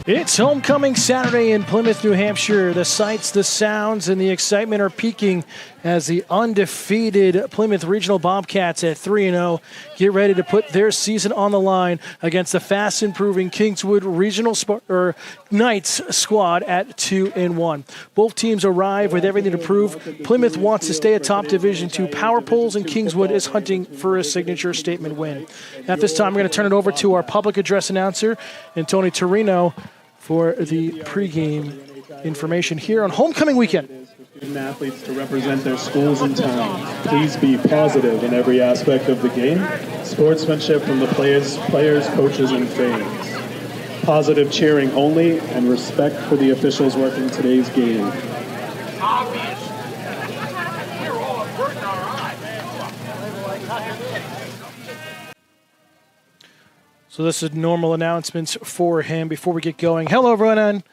It's homecoming Saturday in Plymouth, New Hampshire. The sights, the sounds, and the excitement are peaking as the undefeated Plymouth Regional Bobcats at 3-0 get ready to put their season on the line against the fast-improving Kingswood Regional Knights squad at 2-1. Both teams arrive with everything to prove. Plymouth wants to stay atop Division II power polls, and Kingswood is hunting for a signature statement win. At this time, we're going to turn it over to our public address announcer, Tony Torino, for the pregame information here on homecoming weekend. Student athletes to represent their schools and town. Please be positive in every aspect of the game. Sportsmanship from the players, coaches, and fans. Positive cheering only, and respect for the officials working today's game. So this is normal announcements for him before we get going. Hello, everyone.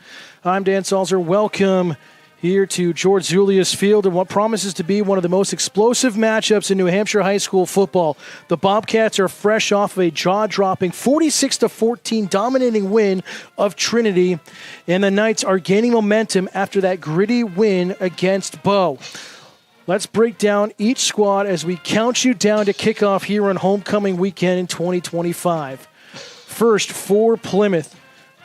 I'm Dan Salzer. Welcome here to George Julius Field and what promises to be one of the most explosive matchups in New Hampshire high school football. The Bobcats are fresh off of a jaw-dropping 46-14 dominating win of Trinity, and the Knights are gaining momentum after that gritty win against Bow. Let's break down each squad as we count you down to kickoff here on homecoming weekend in 2025. First, for Plymouth.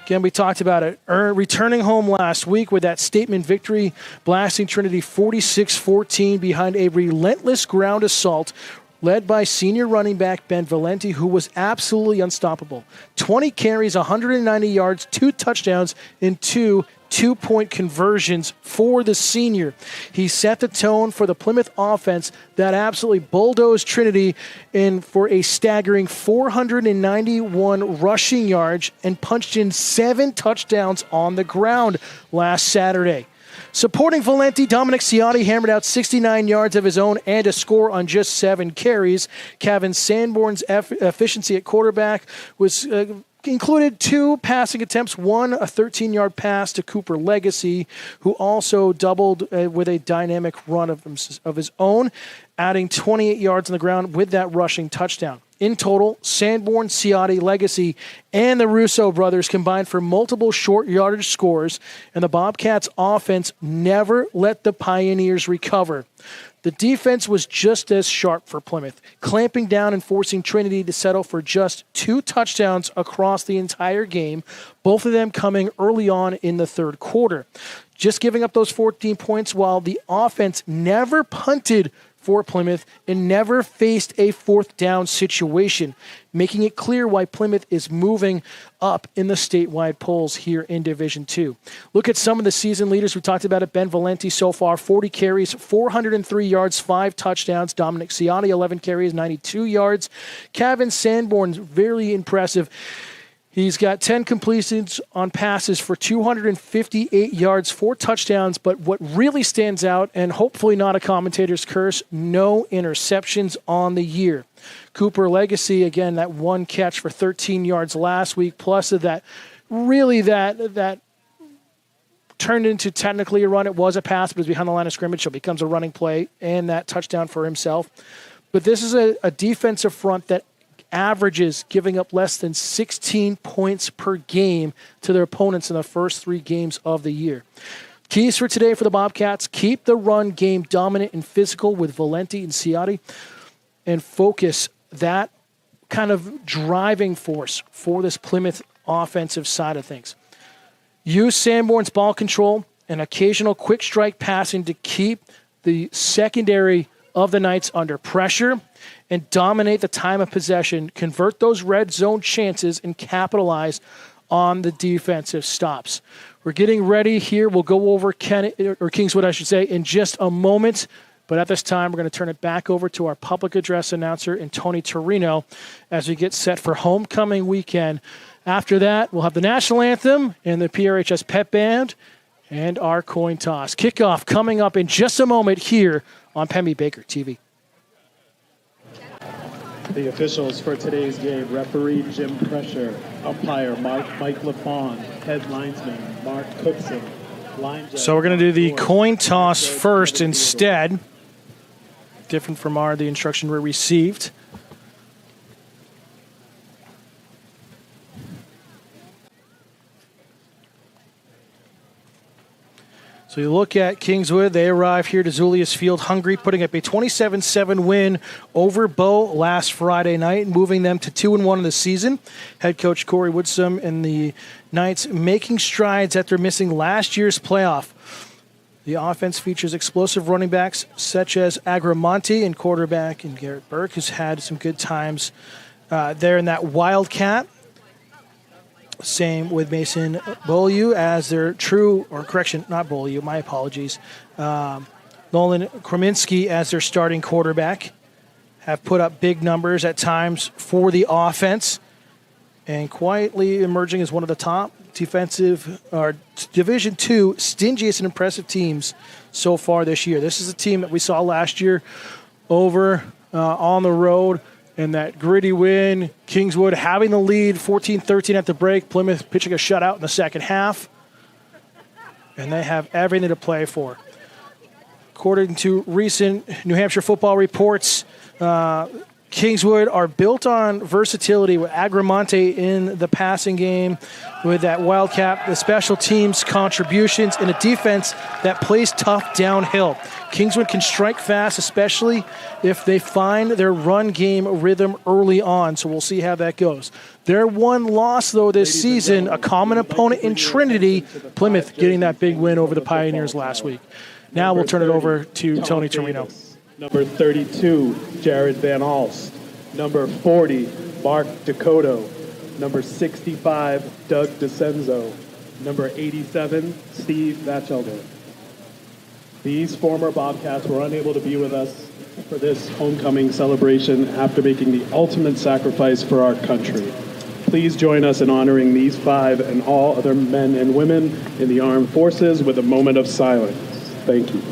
Again, we talked about it. Returning home last week with that statement victory, blasting Trinity 46-14 behind a relentless ground assault led by senior running back Ben Valenti, who was absolutely unstoppable. 20 carries, 190 yards, 2 touchdowns, and 2 two-point conversions for the senior. He set the tone for the Plymouth offense that absolutely bulldozed Trinity in for a staggering 491 rushing yards and punched in 7 touchdowns on the ground last Saturday. Supporting Valenti, Dominic Ciotti hammered out 69 yards of his own and a score on just 7 carries. Kevin Sanborn's efficiency at quarterback was included 2 passing attempts, 1 a 13-yard pass to Cooper Legacy, who also doubled with a dynamic run of his own, adding 28 yards on the ground with that rushing touchdown. In total, Sanborn, Ciotti, Legacy, and the Russo brothers combined for multiple short yardage scores, and the Bobcats' offense never let the Pioneers recover. The defense was just as sharp for Plymouth, clamping down and forcing Trinity to settle for just 2 touchdowns across the entire game, both of them coming early on in the third quarter. Just giving up those 14 points while the offense never punted for Plymouth and never faced a 4th down situation, making it clear why Plymouth is moving up in the statewide polls here in Division II. Look at some of the season leaders. We talked about it. Ben Valenti so far, 40 carries, 403 yards, 5 touchdowns. Dominic Ciotti, 11 carries, 92 yards. Kevin Sanborn's very impressive. He's got 10 completions on passes for 258 yards, 4 touchdowns, but what really stands out, and hopefully not a commentator's curse, no interceptions on the year. Cooper Legacy, again, that 1 catch for 13 yards last week, plus of that turned into technically a run. It was a pass, but it was behind the line of scrimmage, so it becomes a running play, and that touchdown for himself. But this is a defensive front that averages giving up less than 16 points per game to their opponents in the first 3 games of the year. Keys for today for the Bobcats: keep the run game dominant and physical with Valenti and Ciotti, and focus that kind of driving force for this Plymouth offensive side of things. Use Sanborn's ball control and occasional quick strike passing to keep the secondary of the Knights under pressure and dominate the time of possession, convert those red zone chances, and capitalize on the defensive stops. We're getting ready here. We'll go over Kingswood, I should say, in just a moment. But at this time, we're going to turn it back over to our public address announcer, Tony Torino, as we get set for homecoming weekend. After that, we'll have the national anthem and the PRHS pep band and our coin toss. Kickoff coming up in just a moment here on Pemmy Baker TV. The officials for today's game: referee Jim Pressure, umpire Mike LaFawn, head linesman Mark Cookson. So we're going to do the coin toss first instead, different from the instruction we received. So you look at Kingswood, they arrive here to Zulius Field hungry, putting up a 27-7 win over Bow last Friday night, moving them to 2-1 in the season. Head coach Corey Woodsum and the Knights making strides after missing last year's playoff. The offense features explosive running backs such as Agramonte and quarterback and Garrett Burke, who's had some good times there in that Wildcat. Same with Mason Beaulieu as their not Beaulieu, my apologies. Nolan Krominski as their starting quarterback. Have put up big numbers at times for the offense and quietly emerging as one of the top defensive or Division II stingiest and impressive teams so far this year. This is a team that we saw last year over on the road. And that gritty win, Kingswood having the lead 14-13 at the break, Plymouth pitching a shutout in the second half. And they have everything to play for. According to recent New Hampshire football reports, Kingswood are built on versatility with Agramonte in the passing game, with that Wildcat, the special teams contributions, and a defense that plays tough downhill. Kingswood can strike fast, especially if they find their run game rhythm early on, so we'll see how that goes. Their one loss, though, this season, a common opponent in Trinity, Plymouth getting that big win over the Pioneers last week. Now we'll turn it over to Tony Torino. Number 32, Jared Van Alst. Number 40, Mark Dakota. Number 65, Doug DeCenzo. Number 87, Steve Batchelder. These former Bobcats were unable to be with us for this homecoming celebration after making the ultimate sacrifice for our country. Please join us in honoring these 5 and all other men and women in the armed forces with a moment of silence. Thank you.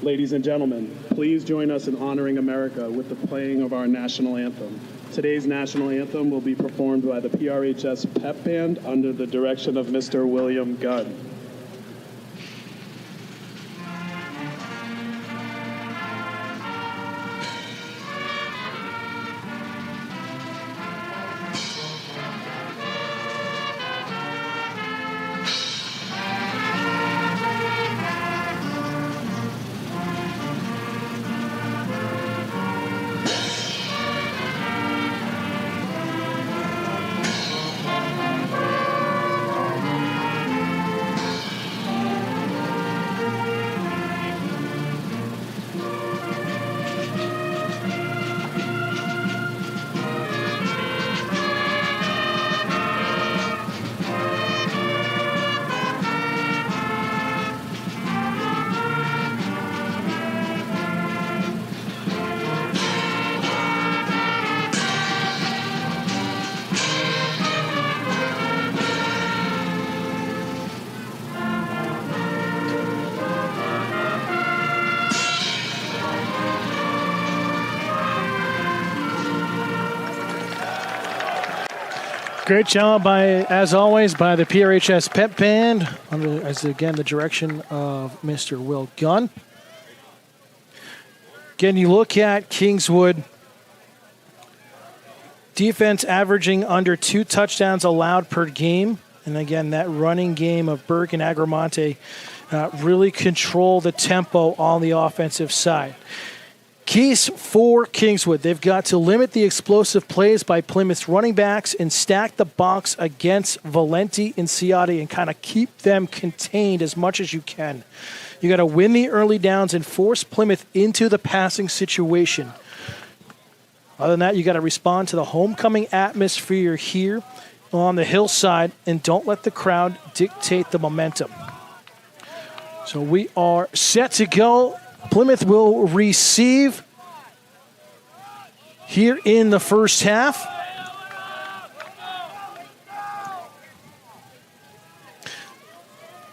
Ladies and gentlemen, please join us in honoring America with the playing of our national anthem. Today's national anthem will be performed by the PRHS Pep Band under the direction of Mr. William Gunn. Great job, as always, by the PRHS Pep Band, under, as again, the direction of Mr. Will Gunn. Again, you look at Kingswood. Defense averaging under 2 touchdowns allowed per game. And again, that running game of Burke and Agramonte really control the tempo on the offensive side. Keys for Kingswood. They've got to limit the explosive plays by Plymouth's running backs and stack the box against Valenti and Ciotti and kind of keep them contained as much as you can. You got to win the early downs and force Plymouth into the passing situation. Other than that, you got to respond to the homecoming atmosphere here on the hillside and don't let the crowd dictate the momentum. So we are set to go. Plymouth will receive here in the first half.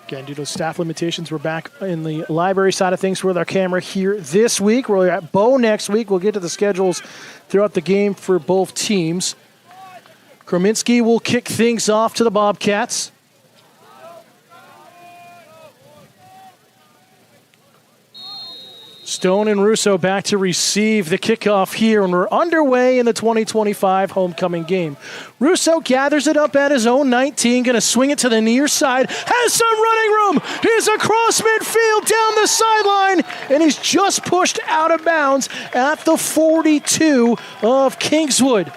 Again, due to staff limitations, we're back in the library side of things with our camera here this week. We're at Bow next week. We'll get to the schedules throughout the game for both teams. Krominski will kick things off to the Bobcats. Stone and Russo back to receive the kickoff here, and we're underway in the 2025 homecoming game. Russo gathers it up at his own 19, going to swing it to the near side, has some running room. He's across midfield, down the sideline, and he's just pushed out of bounds at the 42 of Kingswood.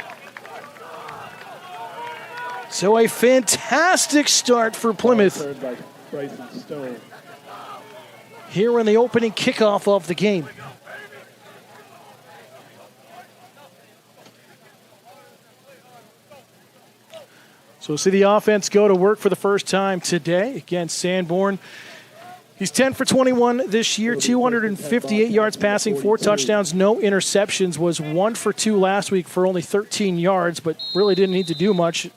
So a fantastic start for Plymouth here in the opening kickoff of the game. So we'll see the offense go to work for the first time today against Sanborn. He's 10 for 21 this year, 258 yards passing, 4 touchdowns, no interceptions. Was 1 for 2 last week for only 13 yards, but really didn't need to do much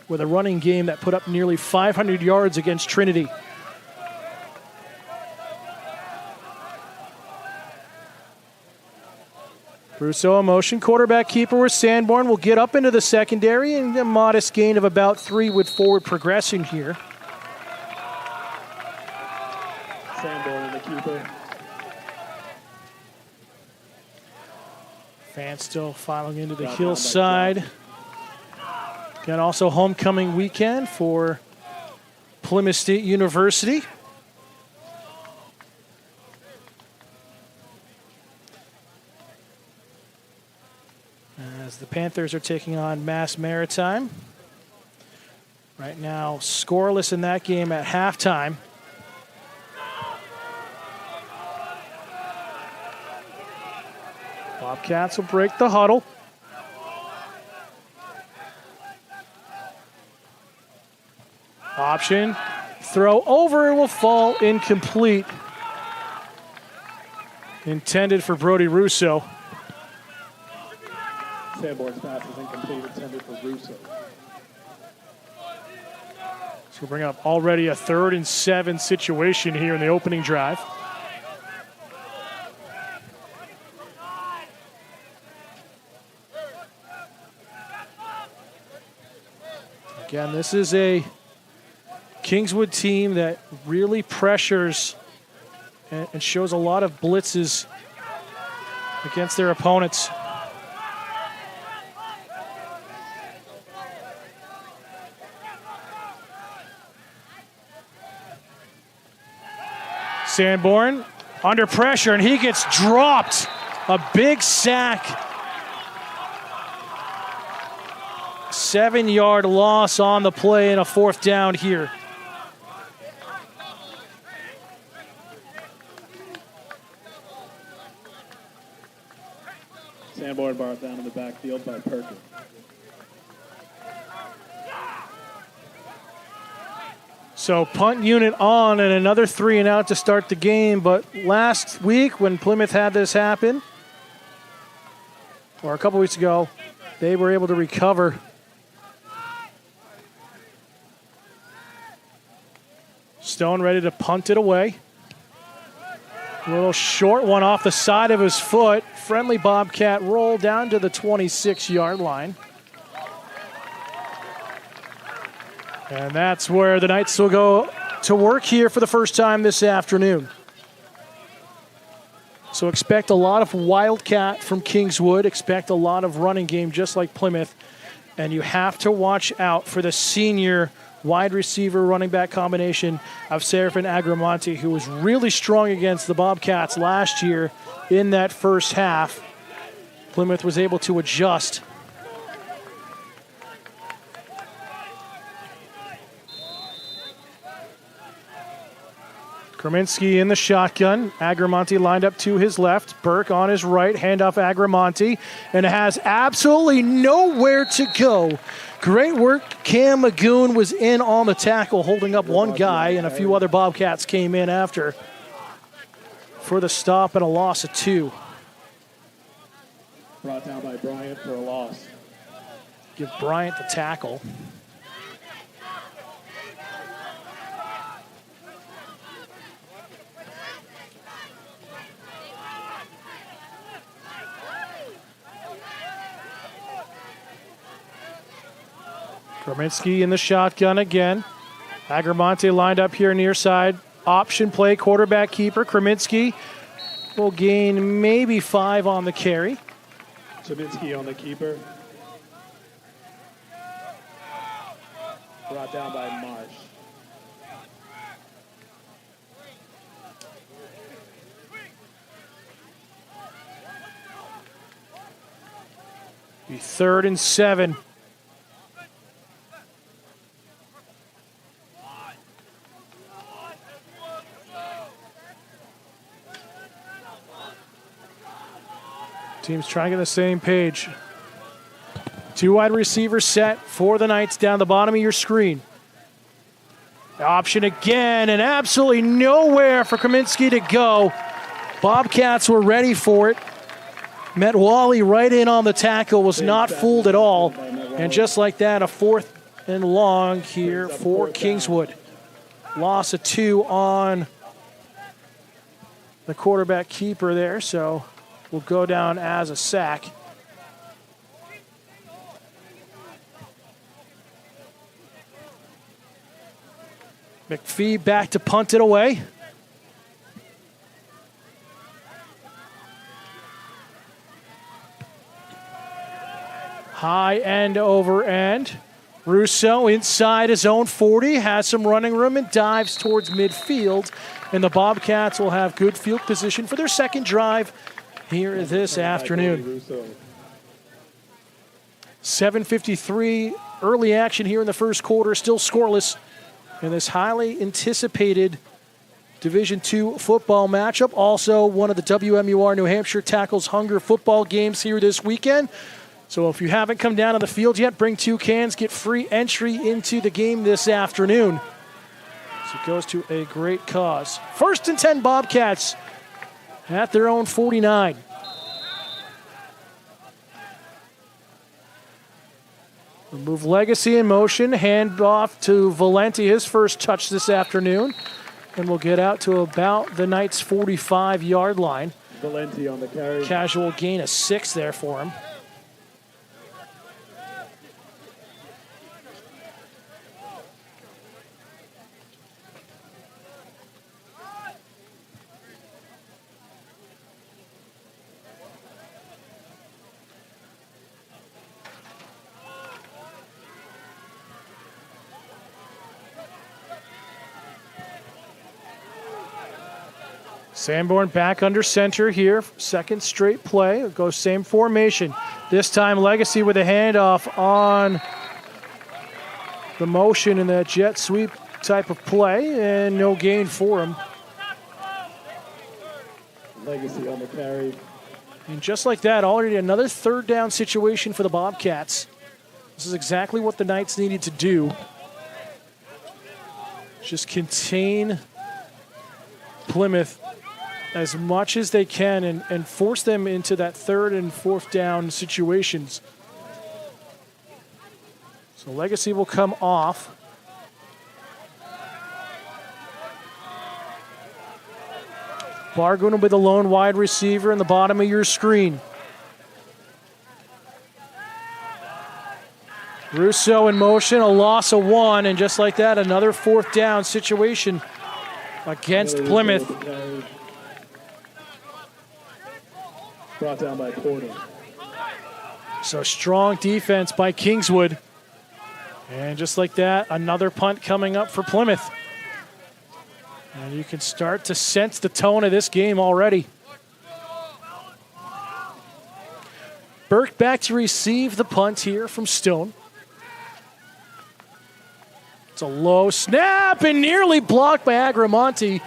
with a running game that put up nearly 500 yards against Trinity. Russo in motion, quarterback keeper with Sanborn will get up into the secondary, and a modest gain of about 3 with forward progression here. Sanborn in the keeper. Fans still filing into the hillside. Again, also homecoming weekend for Plymouth State University. As the Panthers are taking on Mass Maritime. Right now, scoreless in that game at halftime. Bobcats will break the huddle. Option, throw over, will fall incomplete. Intended for Brody Russo. Sanborn's pass is incomplete, intended for Russo. So we'll bring up already a 3rd and 7 situation here in the opening drive. Again, this is a Kingswood team that really pressures and shows a lot of blitzes against their opponents. Sanborn under pressure, and he gets dropped. A big sack. 7-yard loss on the play and a 4th down here. Sanborn brought down in the backfield by Perkins. So punt unit on and another 3 and out to start the game. But last week when Plymouth had this happen, or a couple weeks ago, they were able to recover. Stone ready to punt it away. A little short one off the side of his foot. Friendly Bobcat roll down to the 26-yard line. And that's where the Knights will go to work here for the first time this afternoon. So expect a lot of Wildcat from Kingswood. Expect a lot of running game just like Plymouth. And you have to watch out for the senior wide receiver running back combination of Serafin Agramonte, who was really strong against the Bobcats last year in that first half. Plymouth was able to adjust. Kraminski in the shotgun. Agramonte lined up to his left. Burke on his right. Handoff Agramonte. And has absolutely nowhere to go. Great work. Cam Magoon was in on the tackle, holding up one guy, and a few other Bobcats came in after for the stop and a loss of 2. Brought down by Bryant for a loss. Give Bryant the tackle. Kraminski in the shotgun again. Agramonte lined up here near side. option play, quarterback keeper. Kraminski will gain maybe 5 on the carry. Chavinsky on the keeper. Brought down by Marsh. Be 3rd and 7. Teams trying to get on the same page. 2 wide receivers set for the Knights down the bottom of your screen. Option again, and absolutely nowhere for Kraminski to go. Bobcats were ready for it. Met Wally right in on the tackle, was not fooled at all. And just like that, a 4th and long here for Kingswood. Loss of 2 on the quarterback keeper there, so will go down as a sack. McPhee back to punt it away. High end over end. Russo inside his own 40, has some running room and dives towards midfield. And the Bobcats will have good field position for their second drive here this afternoon. 7:53 early action here in the first quarter, still scoreless in this highly anticipated Division II football matchup. Also one of the WMUR New Hampshire Tackles Hunger football games here this weekend. So if you haven't come down to the field yet, bring 2 cans, get free entry into the game this afternoon. So it goes to a great cause. 1st and 10 Bobcats at their own 49. We'll move Legacy in motion, hand off to Valenti, his first touch this afternoon. And we'll get out to about the Knights' 45-yard line. Valenti on the carry. Casual gain of 6 there for him. Sanborn back under center here. 2nd straight play. It goes same formation. This time Legacy with a handoff on the motion in that jet sweep type of play, and no gain for him. Legacy on the carry. And just like that, already another 3rd down situation for the Bobcats. This is exactly what the Knights needed to do. Just contain Plymouth as much as they can and force them into that 3rd and 4th down situations. So Legacy will come off. Bargun will be the lone wide receiver in the bottom of your screen. Russo in motion, a loss of 1, and just like that, another 4th down situation against Plymouth. Brought down by Porter. So strong defense by Kingswood. And just like that, another punt coming up for Plymouth. And you can start to sense the tone of this game already. Burke back to receive the punt here from Stone. It's a low snap and nearly blocked by Agramonte.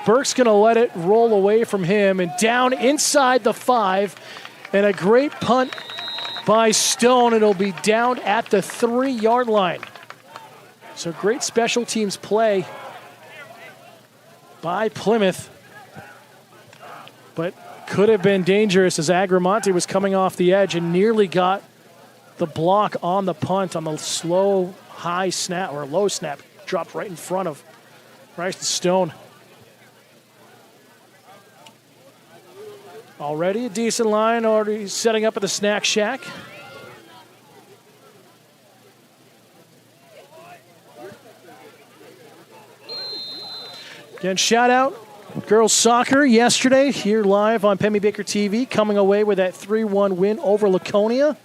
Burke's going to let it roll away from him and down inside the 5. And a great punt by Stone. It'll be down at the 3-yard line. So great special teams play by Plymouth. But could have been dangerous as Agramonte was coming off the edge and nearly got the block on the punt on the slow, high snap or low snap. Dropped right in front of Bryson Stone. Already a decent line, already setting up at the snack shack. Again, shout out girls soccer yesterday here live on Pemmy Baker TV, coming away with that 3-1 win over Laconia,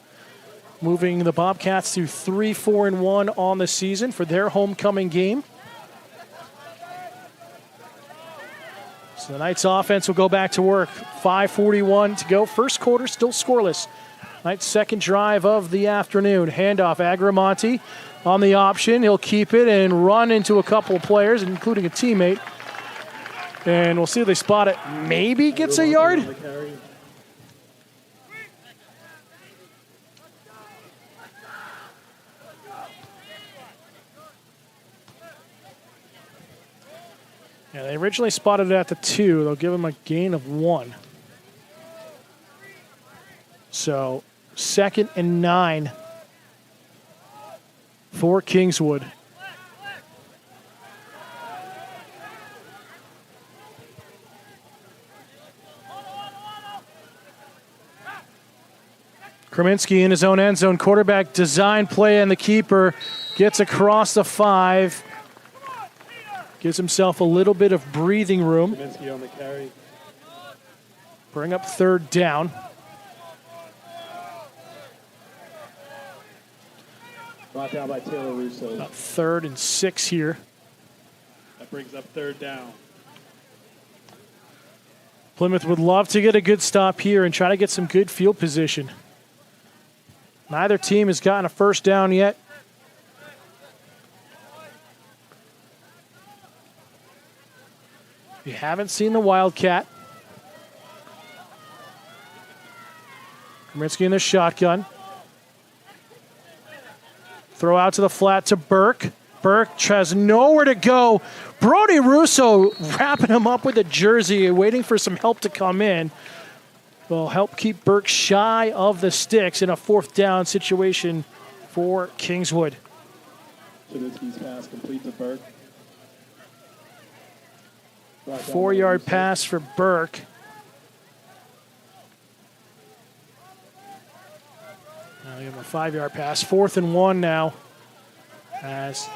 moving the Bobcats to 3-4-1 on the season for their homecoming game. So the Knights offense will go back to work. 5:41 to go. First quarter still scoreless. Knights' second drive of the afternoon. Handoff, Agramonte on the option. He'll keep it and run into a couple of players, including a teammate. And we'll see if they spot it. Maybe gets a yard. Yeah, they originally spotted it at the 2. They'll give him a gain of 1. So 2nd and 9 for Kingswood. Kraminski in his own end zone. Quarterback design play, and the keeper gets across the 5. Gives himself a little bit of breathing room. Kraminski on the carry. Bring up 3rd down. Brought down by Taylor Russo. About 3rd and 6 here. That brings up 3rd down. Plymouth would love to get a good stop here and try to get some good field position. Neither team has gotten a first down yet. You haven't seen the Wildcat. Kraminski in the shotgun. Throw out to the flat to Burke. Burke has nowhere to go. Brody Russo wrapping him up with a jersey, waiting for some help to come in. Will help keep Burke shy of the sticks in a 4th down situation for Kingswood. Kraminski's pass complete to Burke. 4-yard pass for Burke. Now we have a 5-yard pass. 4th and 1 now. As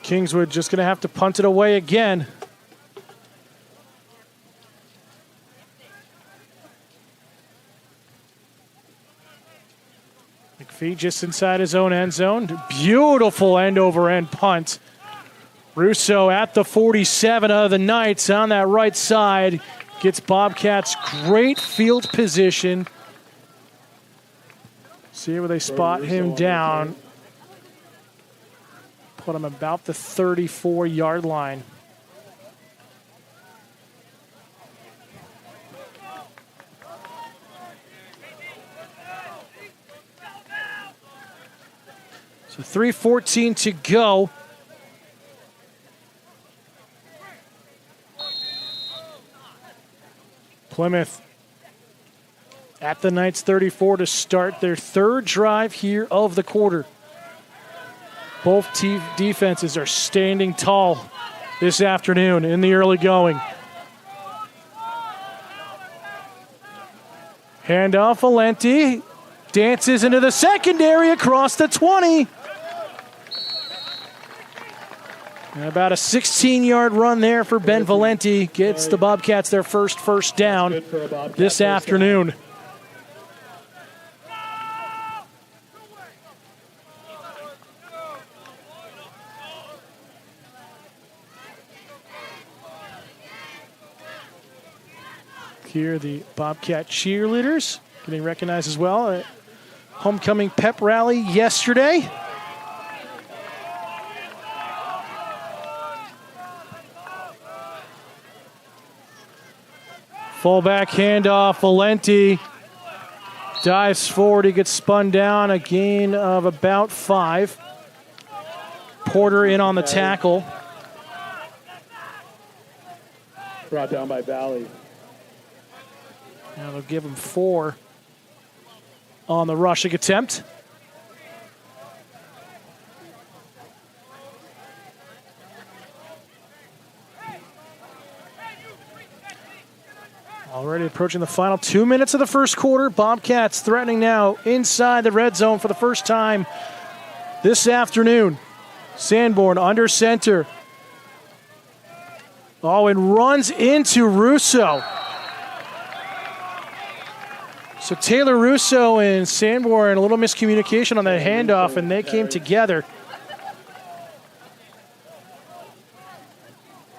Kingswood just going to have to punt it away again. McPhee just inside his own end zone. Beautiful end-over-end punt. Russo at the 47 of the Knights on that right side. Gets Bobcats great field position. See where they spot him down. Put him about the 34-yard line. So 3:14 to go. Plymouth at the Knights 34 to start their 3rd drive here of the quarter. Both defenses are standing tall this afternoon in the early going. Handoff, Valenti dances into the secondary across the 20. And about a 16-yard run there for Ben Valenti. Gets the Bobcats their first down this afternoon. Here the Bobcat cheerleaders getting recognized as well at homecoming pep rally yesterday. Fullback handoff, Valenti dives forward. He gets spun down, a gain of about 5. Porter in on the tackle. Brought down by Valley. Now they'll give him 4 on the rushing attempt. Already approaching the final 2 minutes of the first quarter. Bobcats threatening now inside the red zone for the first time this afternoon. Sanborn under center. Oh, and runs into Russo. So Taylor Russo and Sanborn, a little miscommunication on that handoff, and they came together.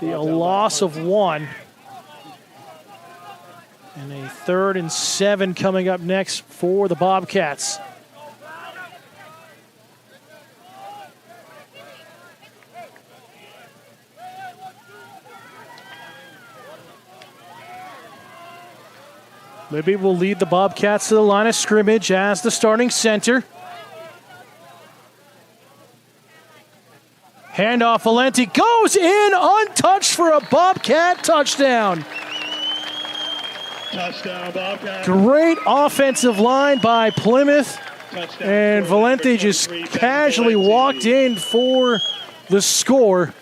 A loss of 1. And a 3rd and 7 coming up next for the Bobcats. Libby will lead the Bobcats to the line of scrimmage as the starting center. Handoff, Valenti goes in untouched for a Bobcat touchdown. Touchdown, Bobcat. Great offensive line by Plymouth. Touchdown. And Valenti just casually walked in for the score.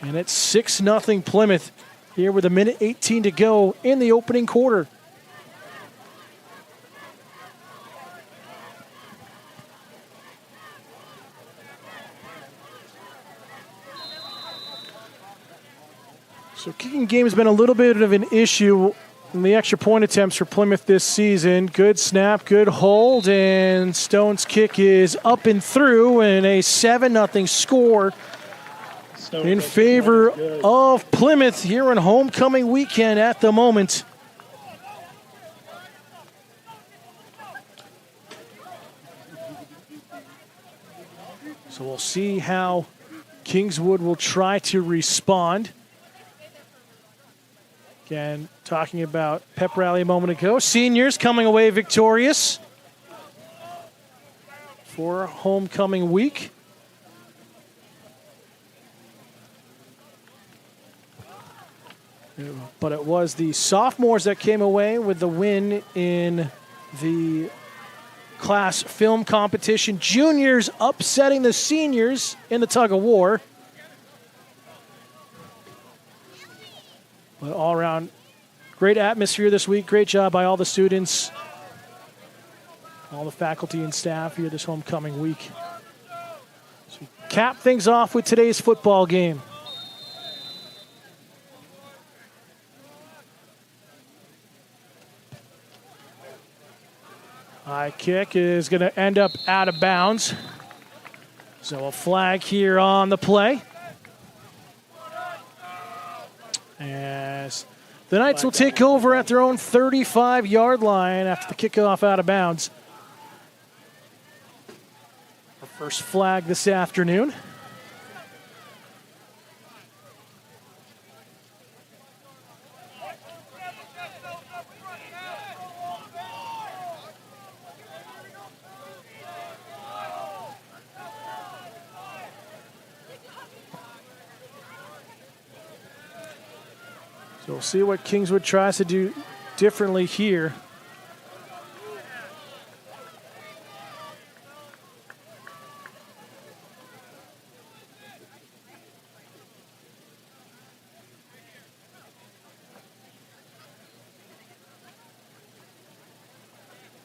And it's 6-0 Plymouth here with 1:18 to go in the opening quarter. So kicking game has been a little bit of an issue in the extra point attempts for Plymouth this season. Good snap, good hold, and Stone's kick is up and through, and a 7-0 score in favor of Plymouth here in homecoming weekend at the moment. So we'll see how Kingswood will try to respond. Again, talking about pep rally a moment ago. Seniors coming away victorious for homecoming week. But it was the sophomores that came away with the win in the class film competition. Juniors upsetting the seniors in the tug of war. But all around, great atmosphere this week. Great job by all the students, all the faculty and staff here this homecoming week. So we cap things off with today's football game. High kick is going to end up out of bounds. So a flag here on the play. As the Knights will take over at their own 35-yard line after the kickoff out of bounds. Our first flag this afternoon. So we'll see what Kingswood tries to do differently here.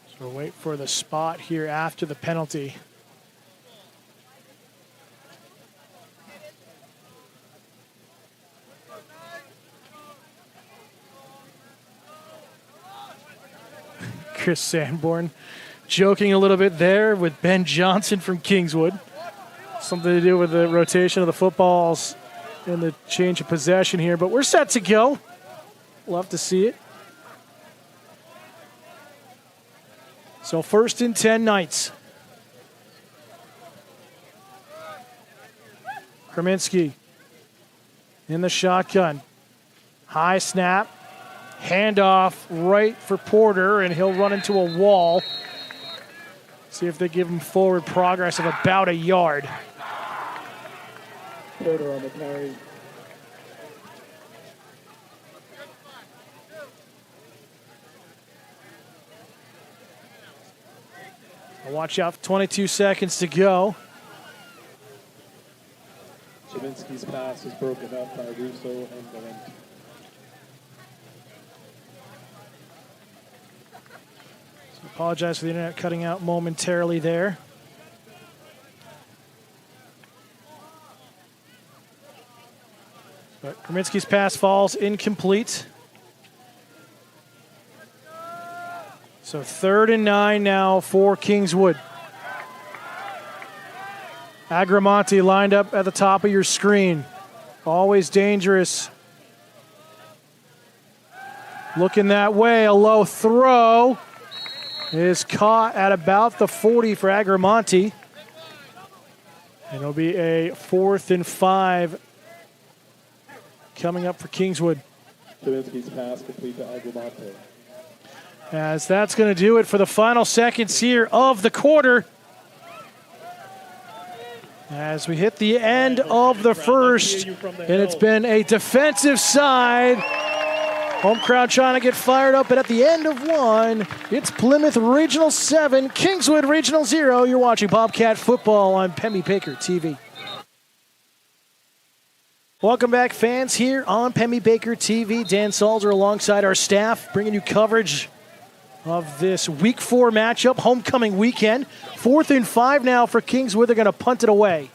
So we'll wait for the spot here after the penalty. Chris Sanborn joking a little bit there with Ben Johnson from Kingswood. Something to do with the rotation of the footballs and the change of possession here. But we're set to go. Love to see it. So 1st and 10 Knights. Kreminski in the shotgun. High snap. Handoff right for Porter, and he'll run into a wall. See if they give him forward progress of about a yard. Porter on the carry. Watch out, 22 seconds to go. Chavinsky's pass is broken up by Russo and Valenti. Apologize for the internet cutting out momentarily there. But Treminsky's pass falls incomplete. So 3rd and 9 now for Kingswood. Agramonte lined up at the top of your screen. Always dangerous. Looking that way, a low throw is caught at about the 40 for Agramonte. And it'll be a 4th and 5 coming up for Kingswood. Treminsky's pass complete to Agramonte. As that's going to do it for the final seconds here of the quarter. As we hit the end of the first, and it's been a defensive side. Home crowd trying to get fired up, but at the end of one, it's Plymouth Regional 7, Kingswood Regional 0. You're watching Bobcat football on Pemmy Baker TV. Welcome back, fans, here on Pemmy Baker TV. Dan Salzer alongside our staff, bringing you coverage of this Week 4 matchup, homecoming weekend. 4th and 5 now for Kingswood. They're going to punt it away.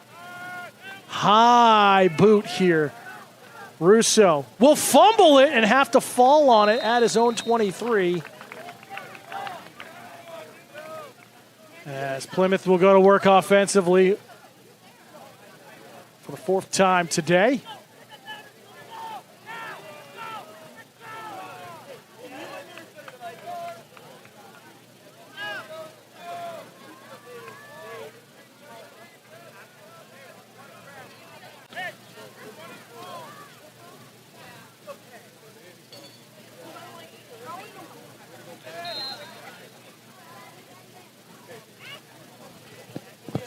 High boot here. Russo will fumble it and have to fall on it at his own 23. As Plymouth will go to work offensively for the 4th time today.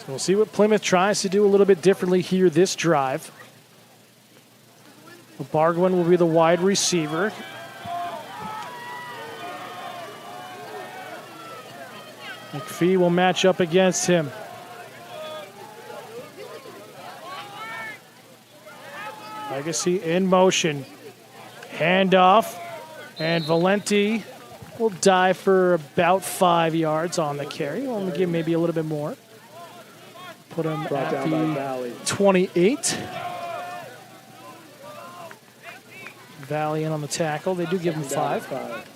We'll see what Plymouth tries to do a little bit differently here this drive. Bargwin will be the wide receiver. McPhee will match up against him. Legacy in motion. Handoff. And Valenti will dive for about 5 yards on the carry. We'll give maybe a little bit more. Put him at the 28. Valley in on the tackle. They do give him 5.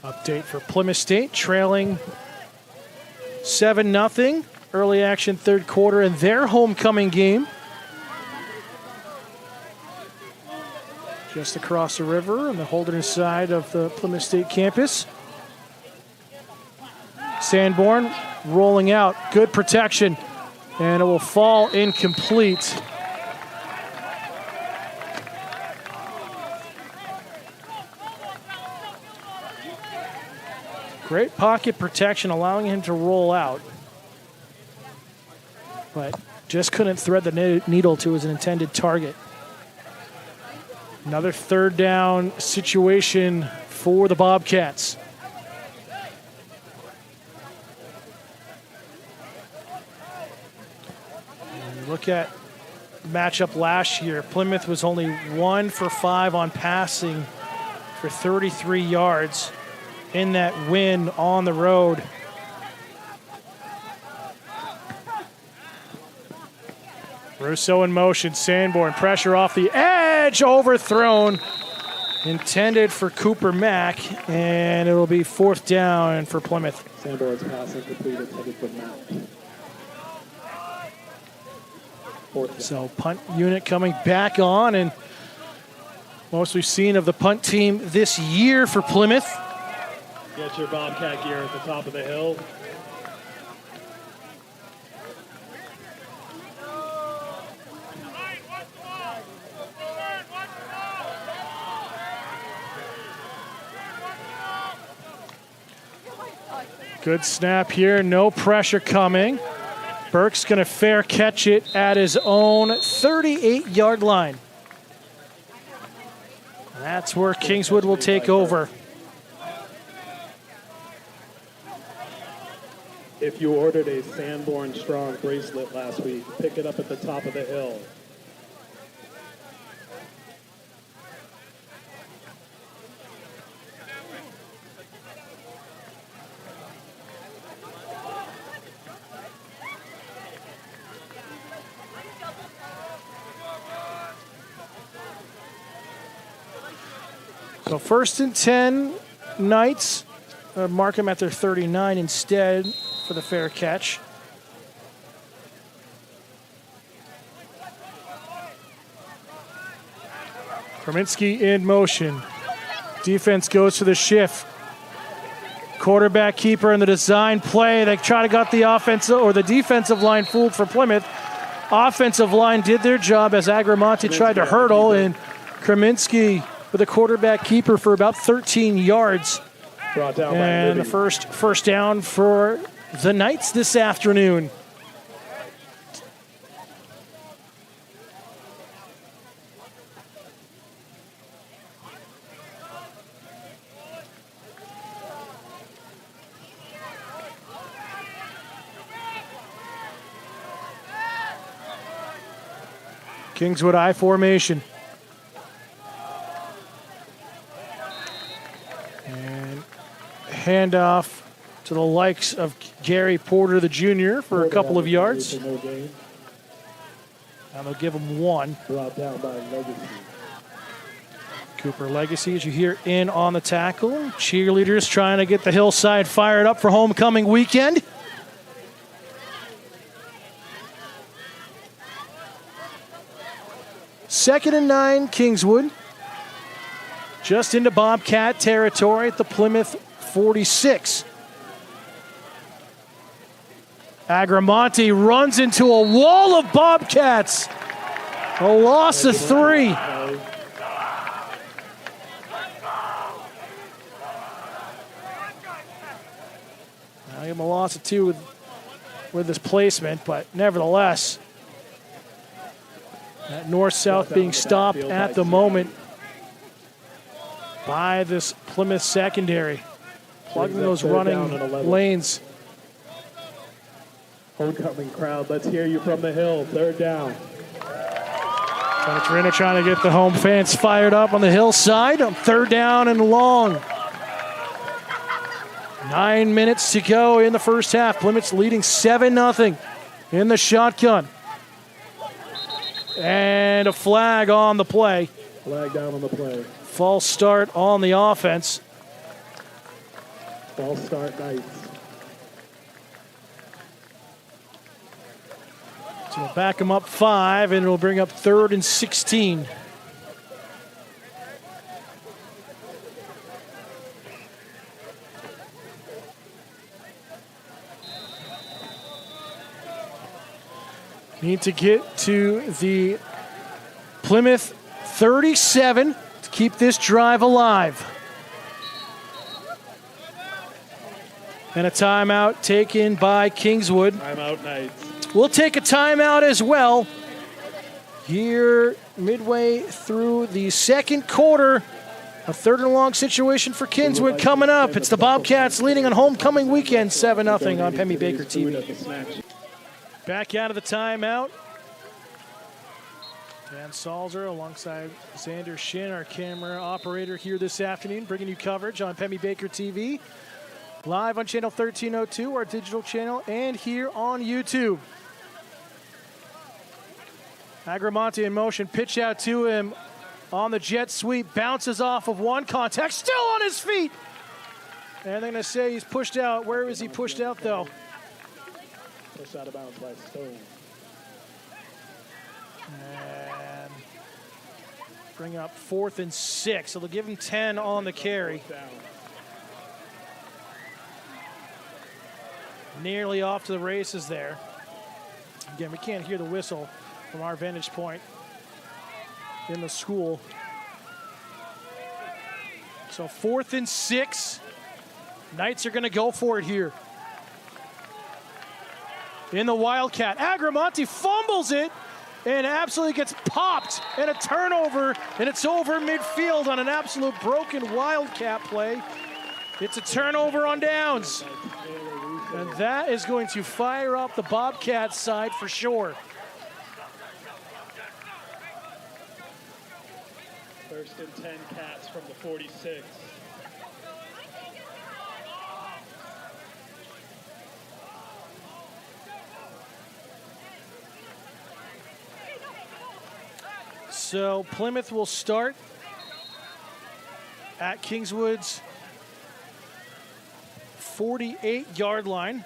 Update for Plymouth State, trailing 7-0. Early action 3rd quarter in their homecoming game. Just across the river on the Holderness side of the Plymouth State campus. Sanborn rolling out, good protection, and it will fall incomplete. Great pocket protection, allowing him to roll out, but just couldn't thread the needle to his intended target. Another 3rd down situation for the Bobcats. And look at the matchup last year. Plymouth was only 1 for 5 on passing for 33 yards in that win on the road. Russo in motion, Sanborn, pressure off the edge, overthrown. Intended for Cooper Mack, and it'll be 4th down for Plymouth. Sanborn's pass incomplete, intended for Mack. So punt unit coming back on, and most we've seen of the punt team this year for Plymouth. Get your Bobcat gear at the top of the hill. Good snap here, no pressure coming. Burke's going to fair catch it at his own 38-yard line. That's where Kingswood will take over. If you ordered a Sanborn Strong bracelet last week, pick it up at the top of the hill. So 1st and 10, Knights. Mark them at their 39 instead for the fair catch. Kraminski in motion. Defense goes for the shift. Quarterback keeper in the design play. They try to got the offensive or the defensive line fooled for Plymouth. Offensive line did their job as Agramonte tried to hurdle, and Kraminski with a quarterback keeper for about 13 yards. Brought down and by the first down for the Knights this afternoon. Kingswood I formation. And handoff to the likes of Gary Porter, the junior, for a couple of yards. And they'll give him one. Brought down by Legacy. Cooper Legacy, as you hear, in on the tackle. Cheerleaders trying to get the hillside fired up for homecoming weekend. Second and 9, Kingswood. Just into Bobcat territory at the Plymouth 46. Agramonte runs into a wall of Bobcats. A loss of 3. Now give him a loss of 2 with this placement, but nevertheless, that north-south being stopped at the moment by this Plymouth secondary. Plugging those running lanes. Homecoming crowd, let's hear you from the hill. 3rd down. Trina trying to get the home fans fired up on the hillside on 3rd down and long. 9 minutes to go in the first half. Plymouth's leading 7-0 in the shotgun. And a flag on the play. Flag down on the play. False start on the offense. False start, Knights. So we'll back them up 5, and it'll bring up 3rd and 16. Need to get to the Plymouth 37 to keep this drive alive. And a timeout taken by Kingswood. Timeout, Knights. We'll take a timeout as well. Here, midway through the second quarter, a 3rd and long situation for Kingswood coming up. It's the Bobcats leading on homecoming weekend, 7-0 on Pemmy Baker TV. Back out of the timeout. Dan Salzer alongside Xander Shin, our camera operator here this afternoon, bringing you coverage on Pemmy Baker TV. Live on channel 1302, our digital channel, and here on YouTube. Agramonte in motion, pitch out to him on the jet sweep, bounces off of one contact, still on his feet. And they're going to say he's pushed out. Where is he pushed out, though? Pushed out of bounds by Stone. And bring up 4th and 6. So they'll give him 10 on the carry. Nearly off to the races there. Again, we can't hear the whistle from our vantage point in the school. So 4th and 6. Knights are going to go for it here. In the Wildcat, Agramonte fumbles it and absolutely gets popped, and a turnover, and it's over midfield on an absolute broken Wildcat play. It's a turnover on downs. And that is going to fire up the Bobcats side for sure. 1st and 10 Cats from the 46. So Plymouth will start at Kingswood's 48-yard line.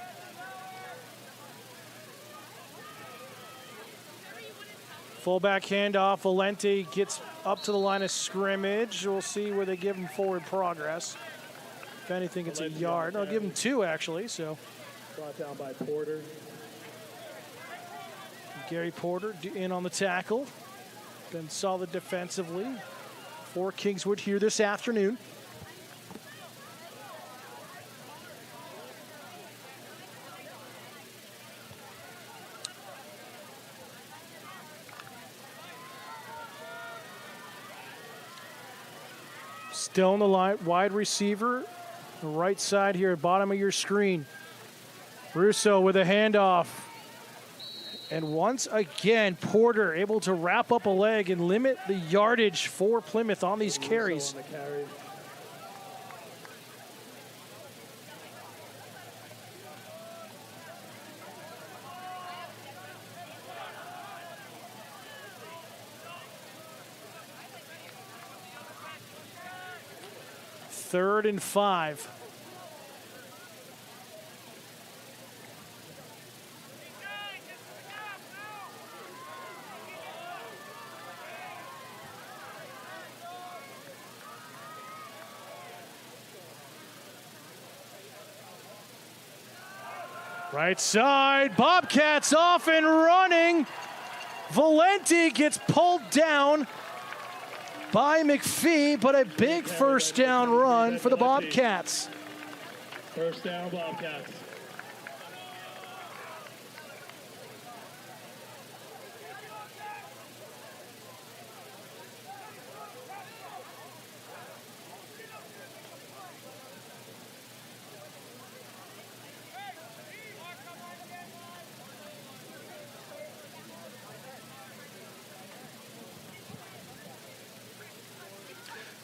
Fullback handoff. Valenti gets up to the line of scrimmage. We'll see where they give him forward progress. If anything, it's a yard. I'll give him 2, actually. So Brought down by Porter. Gary Porter in on the tackle. Been solid defensively for Kingswood here this afternoon. Still on the line, wide receiver, the right side here, bottom of your screen. Russo with a handoff. And once again, Porter able to wrap up a leg and limit the yardage for Plymouth on these carries. On the carry. Third and 5. Right side, Bobcats off and running. Valenti gets pulled down by McPhee, but a big first down run for the Bobcats. First down, Bobcats.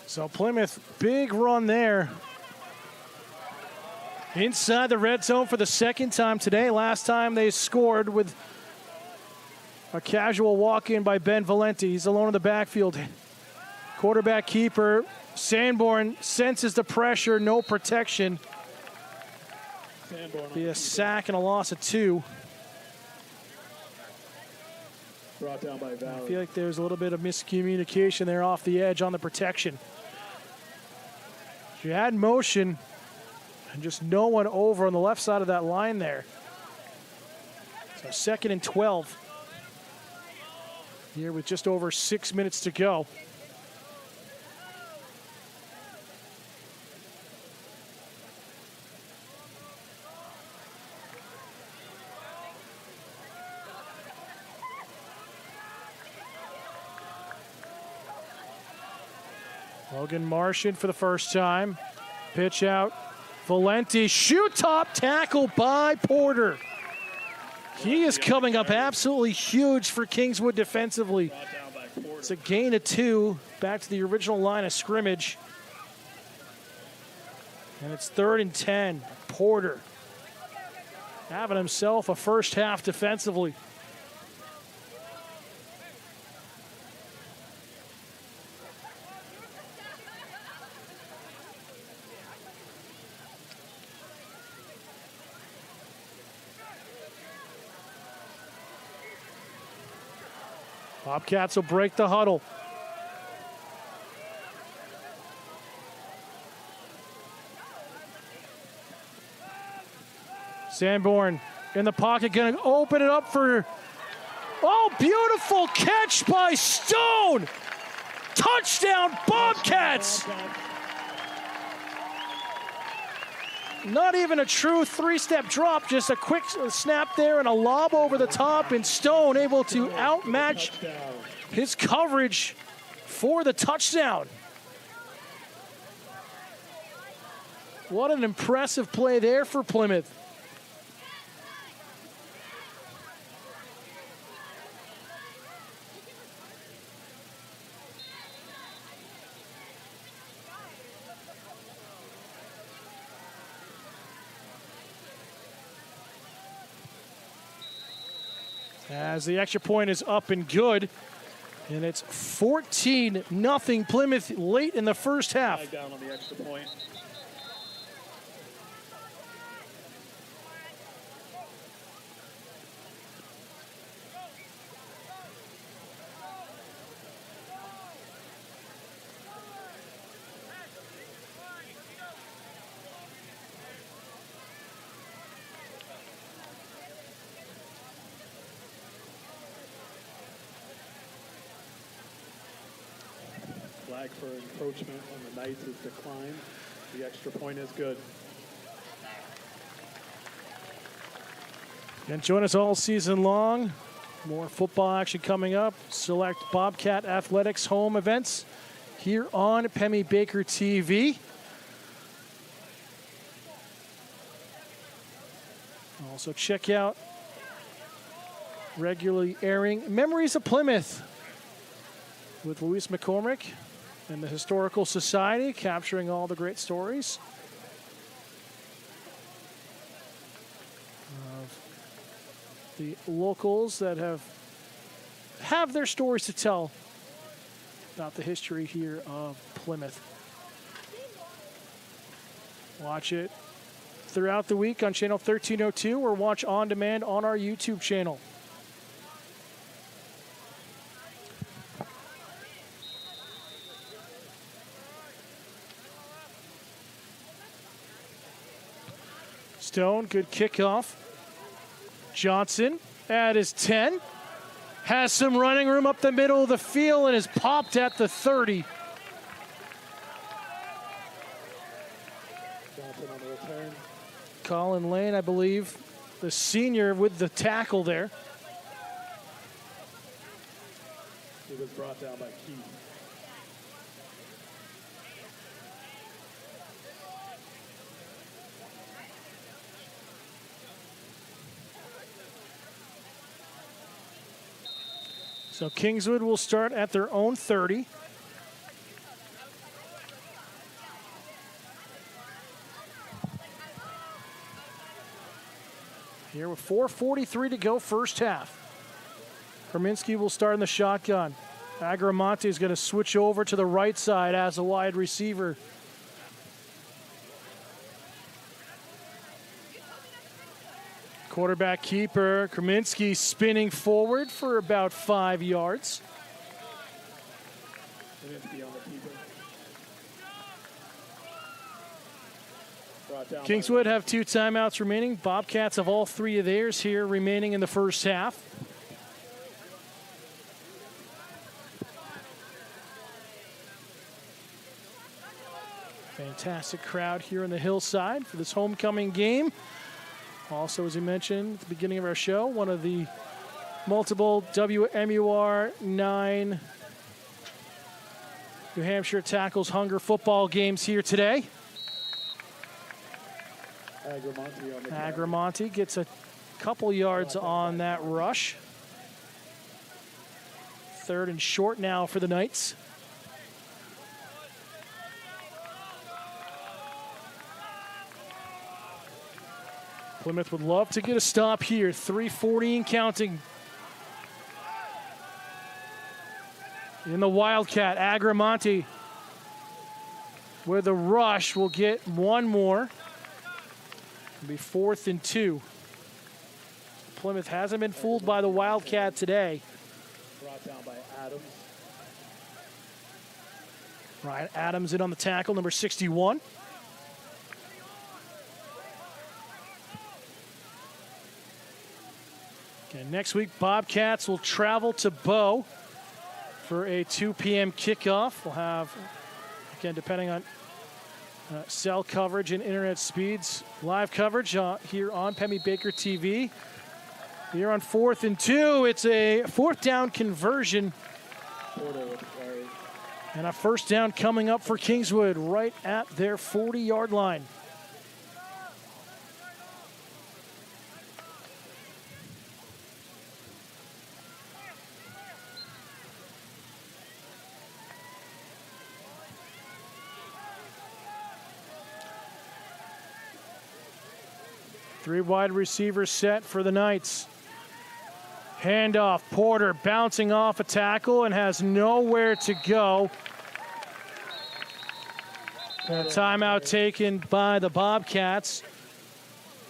So Plymouth, big run there. Inside the red zone for the second time today. Last time they scored with a casual walk-in by Ben Valenti. He's alone in the backfield. Quarterback keeper, Sanborn senses the pressure, no protection. Be a sack and a loss of 2. Brought down by Valley. I feel like there's a little bit of miscommunication there off the edge on the protection. She had motion and just no one over on the left side of that line there. So 2nd and 12. Here with just over 6 minutes to go. Logan Martian for the first time. Pitch out. Valenti, shoot top tackle by Porter. He is coming up absolutely huge for Kingswood defensively. It's a gain of 2 back to the original line of scrimmage. And it's 3rd and 10. Porter having himself a first half defensively. Bobcats will break the huddle. Sanborn in the pocket, going to open it up for, oh, beautiful catch by Stone. Touchdown, Bobcats. Not even a true 3-step drop, just a quick snap there and a lob over the top, and Stone able to outmatch his coverage for the touchdown. What an impressive play there for Plymouth. As the extra point is up and good. And it's 14-0 Plymouth late in the first half. Flag down on the extra point. Flag for encroachment on the Knights is declined. The extra point is good. And join us all season long. More football action coming up. Select Bobcat Athletics home events here on Pemmy Baker TV. Also check out regularly airing Memories of Plymouth with Louise McCormick and the Historical Society, capturing all the great stories of the locals that have their stories to tell about the history here of Plymouth. Watch it throughout the week on channel 1302 or watch on demand on our YouTube channel. Stone, good kickoff. Johnson at his 10. Has some running room up the middle of the field and is popped at the 30. Johnson on the return. Colin Lane, I believe, the senior with the tackle there. He was brought down by Keith. So Kingswood will start at their own 30. Here with 4:43 to go first half. Kraminski will start in the shotgun. Agramonte is going to switch over to the right side as a wide receiver. Quarterback keeper, Kraminski spinning forward for about 5 yards. Kingswood have 2 timeouts remaining. Bobcats have all 3 of theirs here remaining in the first half. Fantastic crowd here on the hillside for this homecoming game. Also, as we mentioned at the beginning of our show, one of the multiple WMUR 9 New Hampshire Tackles Hunger football games here today. Agramonte gets a couple yards on that rush. 3rd and short now for the Knights. Plymouth would love to get a stop here. 3:40 and counting. In the Wildcat, Agramonte with a rush will get one more. It'll be 4th and 2. Plymouth hasn't been fooled by the Wildcat today. Brought down by Adams. Ryan Adams in on the tackle, number 61. Okay, next week, Bobcats will travel to Bow for a 2 p.m. kickoff. We'll have, again, depending on cell coverage and internet speeds, live coverage here on Pemmy Baker TV. Here on 4th and 2, it's a 4th down conversion. And a first down coming up for Kingswood right at their 40-yard line. Three wide receivers set for the Knights. Handoff, Porter bouncing off a tackle and has nowhere to go. And a timeout taken by the Bobcats.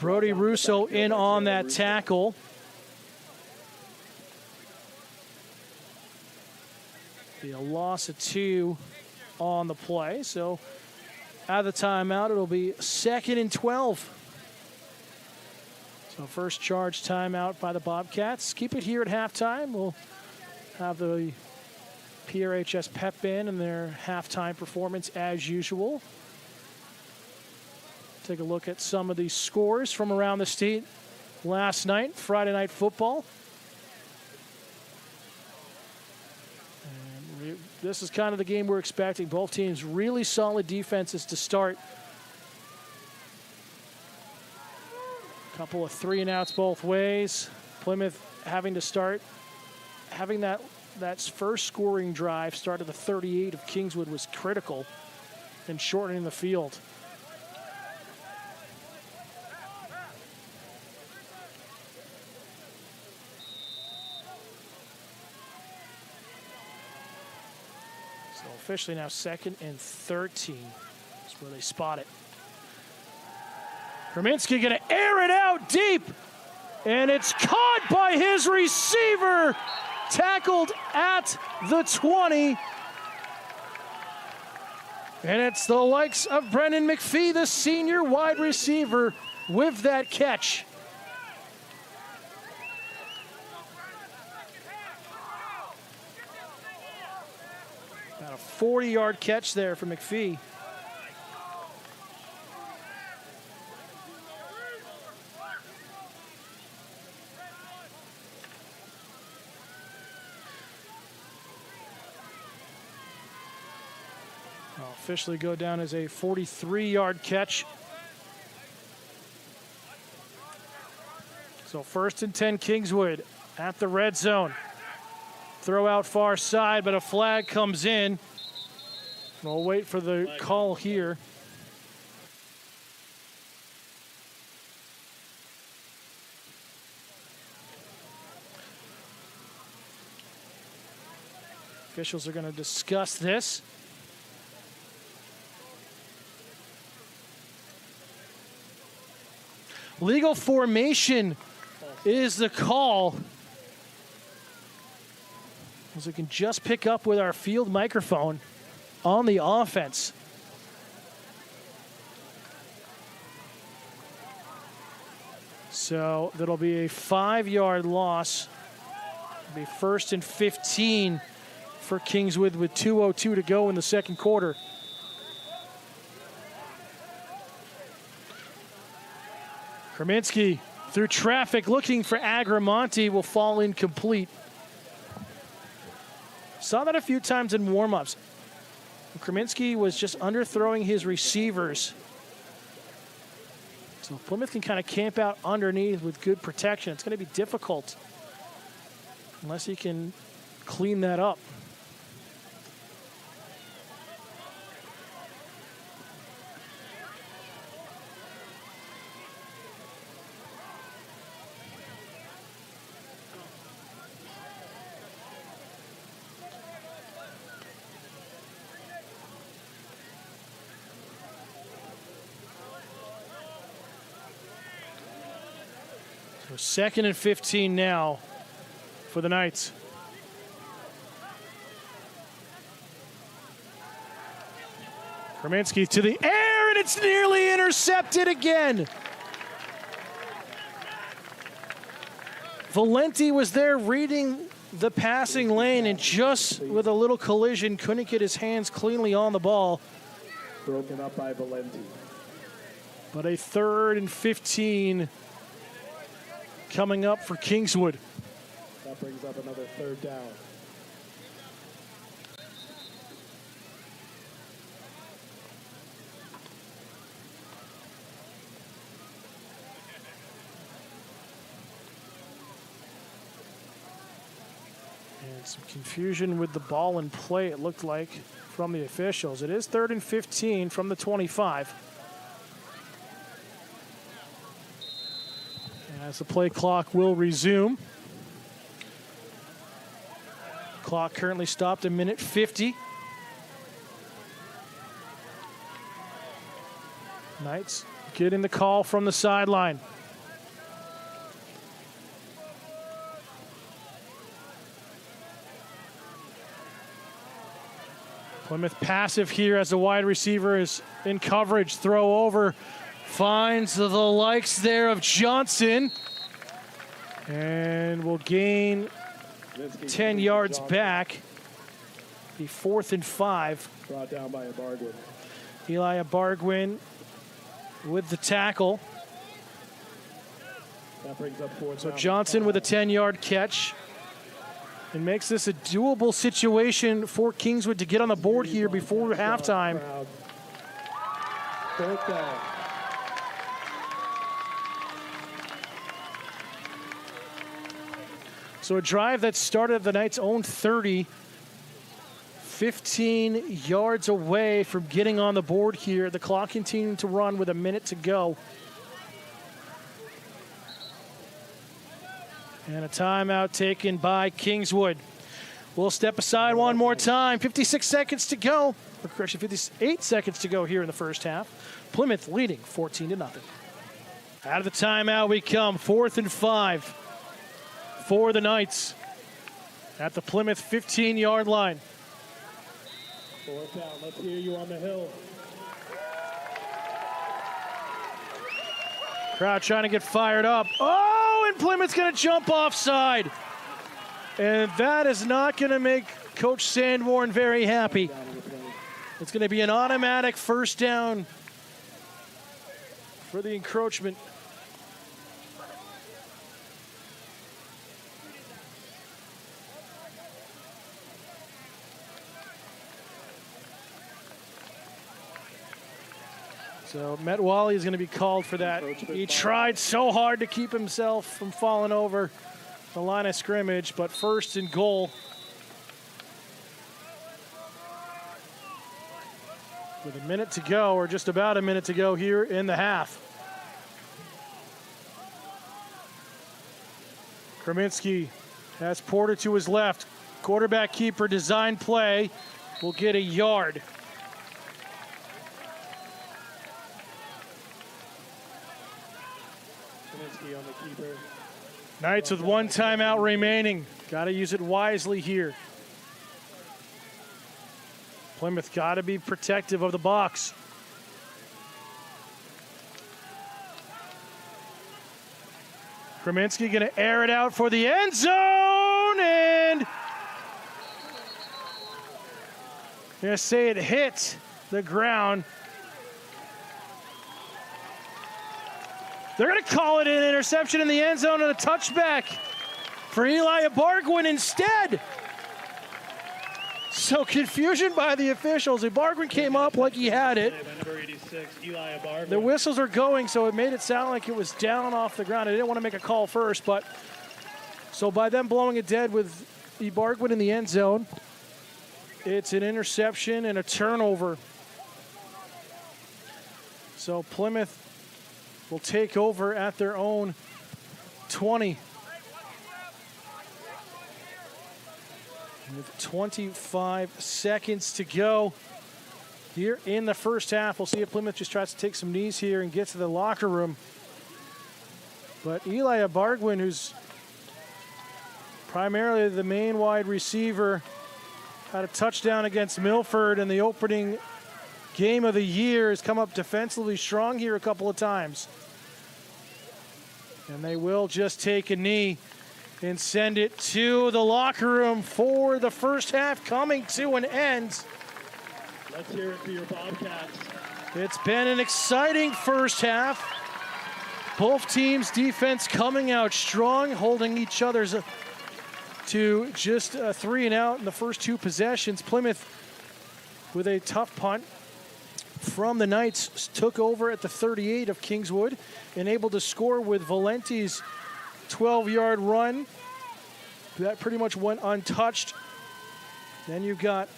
Brody Russo in on that tackle. Be a loss of 2 on the play. So out of the timeout, it'll be 2nd and 12. So first charge timeout by the Bobcats. Keep it here at halftime. We'll have the PRHS pep band and their halftime performance as usual. Take a look at some of the scores from around the state last night, Friday Night Football. And this is kind of the game we're expecting. Both teams really solid defenses to start. Couple of 3-and-outs both ways. Plymouth having to start. Having that first scoring drive start at the 38 of Kingswood was critical in shortening the field. So officially now 2nd and 13. That's where they spot it. Herminski going to air it out deep, and it's caught by his receiver, tackled at the 20. And it's the likes of Brendan McPhee, the senior wide receiver, with that catch. About a 40-yard catch there for McPhee. Officially go down as a 43-yard catch. So 1st and 10 Kingswood at the red zone. Throw out far side, but a flag comes in. We'll wait for the call here. Officials are going to discuss this. Legal formation is the call. As we can just pick up with our field microphone on the offense. So that'll be a 5-yard loss. It'll be 1st and 15 for Kingswood with 2:02 to go in the second quarter. Herminski through traffic looking for Agramonte will fall incomplete. Saw that a few times in warm-ups. Herminski was just underthrowing his receivers. So Plymouth can kind of camp out underneath with good protection. It's going to be difficult unless he can clean that up. So 2nd and 15 now for the Knights. Herminski to the air, and it's nearly intercepted again. Valenti was there reading the passing lane, and just with a little collision, couldn't get his hands cleanly on the ball. Broken up by Valenti. But a 3rd and 15 coming up for Kingswood. That brings up another 3rd down. And some confusion with the ball in play, it looked like, from the officials. It is 3rd and 15 from the 25. As the play clock will resume. Clock currently stopped at minute 50. Knights getting the call from the sideline. Plymouth passive here as the wide receiver is in coverage. Throw over. Finds the likes there of Johnson. And will gain 10 yards back. Be 4th and 5. Brought down by Abargwin. Eli Abargwin with the tackle. That brings up 4th. So Johnson with a 10-yard catch. And makes this a doable situation for Kingswood to get on the board here before halftime. 4th down. So a drive that started at the Knights' own 30, 15 yards away from getting on the board here. The clock continuing to run with a minute to go. And a timeout taken by Kingswood. We'll step aside one more time. 56 seconds to go. Or correction, 58 seconds to go here in the first half. Plymouth leading 14-0. Out of the timeout we come. 4th and 5 for the Knights at the Plymouth 15-yard line. 4th down. Let's hear you on the hill. Crowd trying to get fired up. Oh, and Plymouth's going to jump offside. And that is not going to make Coach Sanborn very happy. It's going to be an automatic first down for the encroachment. So Matt Wally is going to be called for that. He tried so hard to keep himself from falling over the line of scrimmage, but 1st and goal. With a minute to go, or just about a minute to go here in the half. Kraminski has Porter to his left. Quarterback keeper design play will get a yard. On the keeper. Knights with one timeout remaining. Got to use it wisely here. Plymouth got to be protective of the box. Kraminski going to air it out for the end zone, and I'm going to say it hit the ground. They're going to call it an interception in the end zone and a touchback for Eli Abargwin instead. So confusion by the officials. Abargwin came up like he had it. Number 86, Eli Abargwin. The whistles are going, so it made it sound like it was down off the ground. I didn't want to make a call first, but so by them blowing it dead with Abargwin in the end zone, it's an interception and a turnover. So Plymouth will take over at their own 20. With 25 seconds to go here in the first half. We'll see if Plymouth just tries to take some knees here and get to the locker room. But Eli Abargwin, who's primarily the main wide receiver, had a touchdown against Milford in the opening game of the year, has come up defensively strong here a couple of times. And they will just take a knee and send it to the locker room for the first half coming to an end. Let's hear it for your Bobcats. It's been an exciting first half. Both teams' defense coming out strong, holding each other's to just a 3 and out in the first 2 possessions. Plymouth with a tough punt from the Knights took over at the 38 of Kingswood and able to score with Valenti's 12-yard run. That pretty much went untouched. Then you've got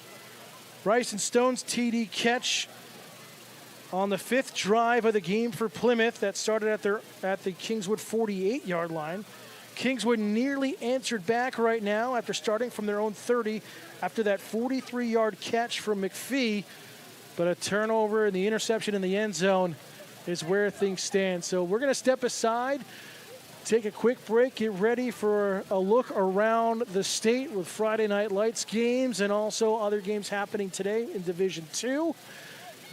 Bryson Stone's TD catch on the 5th drive of the game for Plymouth that started at the Kingswood 48-yard line. Kingswood nearly answered back right now after starting from their own 30 after that 43-yard catch from McPhee. But a turnover and the interception in the end zone is where things stand. So we're going to step aside, take a quick break, get ready for a look around the state with Friday Night Lights games and also other games happening today in Division II.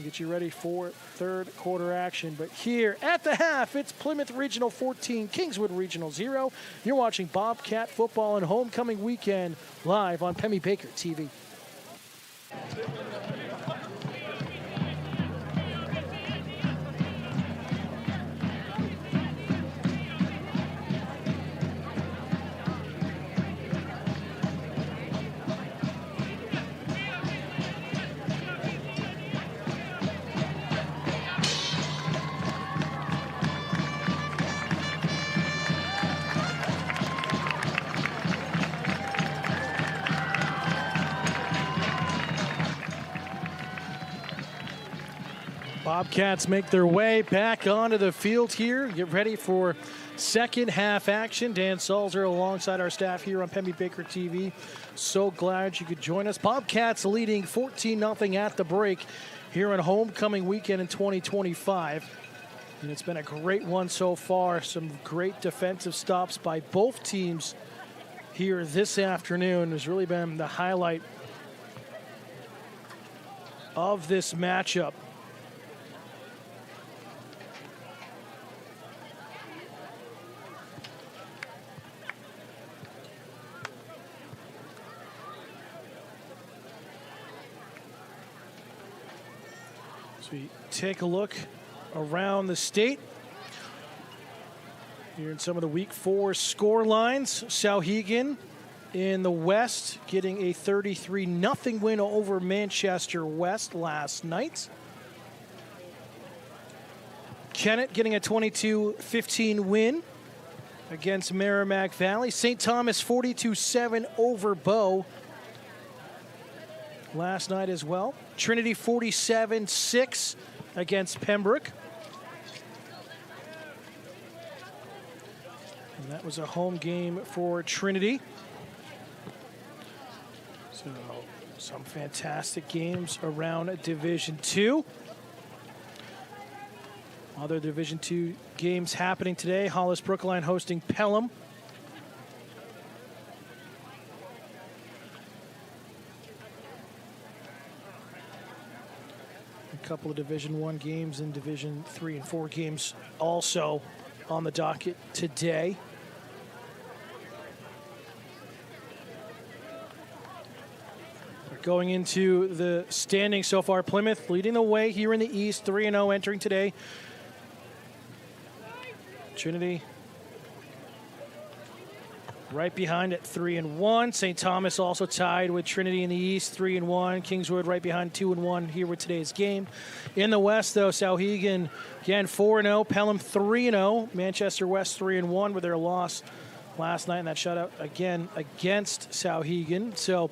Get you ready for third quarter action. But here at the half, it's Plymouth Regional 14, Kingswood Regional 0. You're watching Bobcat football and homecoming weekend live on Pemmy Baker TV. Bobcats make their way back onto the field here. Get ready for second half action. Dan Salzer alongside our staff here on Pemmy Baker TV. So glad you could join us. Bobcats leading 14-0 at the break here on homecoming weekend in 2025. And it's been a great one so far. Some great defensive stops by both teams here this afternoon. Has really been the highlight of this matchup. We take a look around the state. Here in some of the Week 4 score lines. Sauhegan in the West getting a 33-0 win over Manchester West last night. Kennett getting a 22-15 win against Merrimack Valley. St. Thomas 42-7 over Bow last night as well. Trinity 47-6 against Pembroke. And that was a home game for Trinity. So some fantastic games around Division II. Other Division II games happening today. Hollis Brookline hosting Pelham. Couple of Division I games and Division III and IV games also on the docket today. We're going into the standings so far. Plymouth leading the way here in the East, 3-0 entering today. Trinity right behind at 3-1. St. Thomas also tied with Trinity in the East, 3-1. Kingswood right behind 2-1 here with today's game. In the West, though, Sauhegan again 4-0. Pelham 3-0. Manchester West 3-1 with their loss last night in that shutout again against Sauhegan. So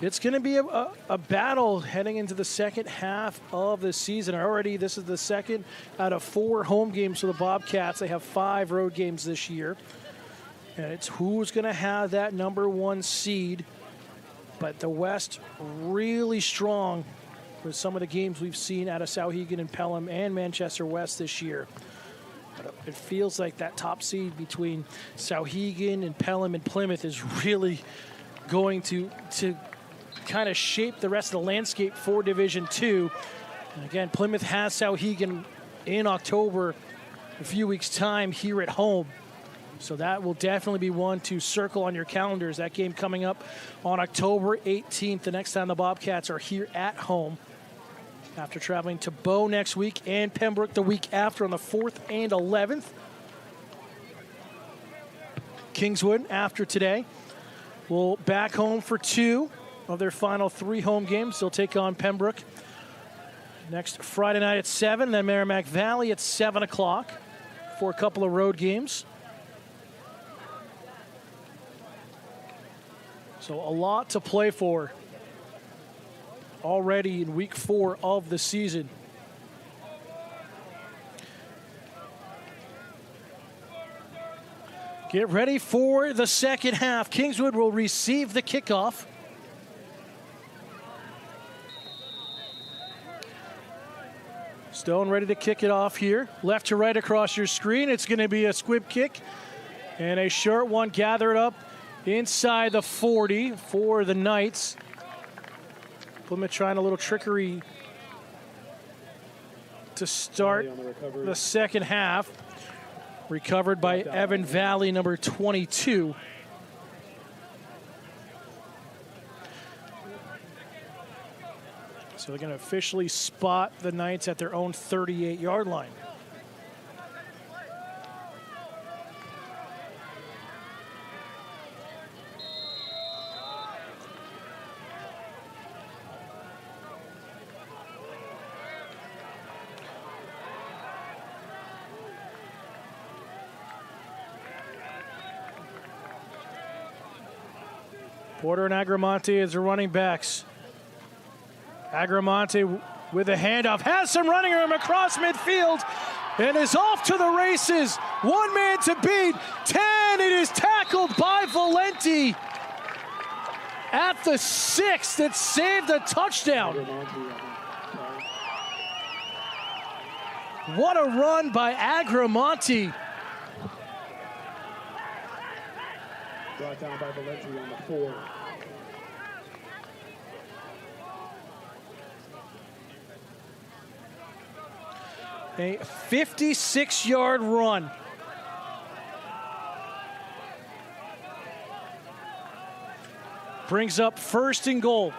it's going to be a battle heading into the second half of the season. Already, this is the second out of 4 home games for the Bobcats. They have 5 road games this year. And it's who's going to have that number 1 seed. But the West really strong with some of the games we've seen out of Sauhegan and Pelham and Manchester West this year. But it feels like that top seed between Sauhegan and Pelham and Plymouth is really going to kind of shape the rest of the landscape for Division II. And again, Plymouth has Sauhegan in October, a few weeks' time here at home. So that will definitely be one to circle on your calendars. That game coming up on October 18th, the next time the Bobcats are here at home. After traveling to Bow next week and Pembroke the week after on the 4th and 11th. Kingswood, after today, will back home for 2 of their final 3 home games. They'll take on Pembroke next Friday night at 7, then Merrimack Valley at 7 o'clock for a couple of road games. So a lot to play for already in Week 4 of the season. Get ready for the second half. Kingswood will receive the kickoff. Stone ready to kick it off here. Left to right across your screen. It's going to be a squib kick. And a short one gathered up inside the 40 for the Knights. Plymouth trying a little trickery to start the second half. Recovered by Evan Valley, number 22. So they're going to officially spot the Knights at their own 38-yard line. Porter and Agramonte as the running backs. Agramonte with a handoff, has some running room across midfield, and is off to the races. One man to beat, 10. It is tackled by Valenti at the 6. It saved a touchdown. What a run by Agramonte. Brought down by Valenti on the 4. A 56-yard run. Brings up first and goal.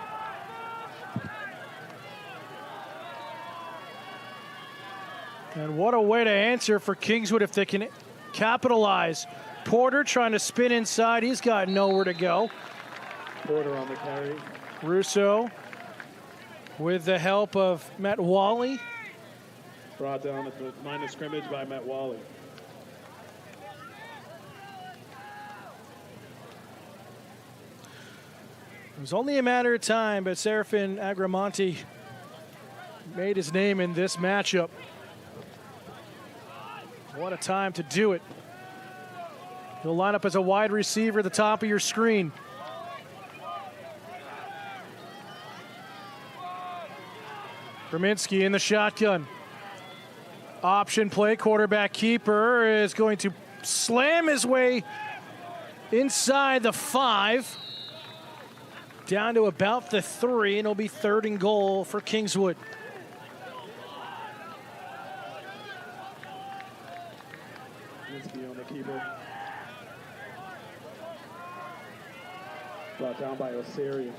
And what a way to answer for Kingswood if they can capitalize. Porter trying to spin inside. He's got nowhere to go. Porter on the carry. Russo with the help of Matt Wally. Brought down at the line of scrimmage by Matt Wally. It was only a matter of time, but Serafin Agramonte made his name in this matchup. What a time to do it. He'll line up as a wide receiver at the top of your screen. Berminski in the shotgun. Option play, quarterback keeper is going to slam his way inside the 5. Down to about the 3, and it'll be 3rd and goal for Kingswood. Berminski on the keeper. Brought down by Osiri.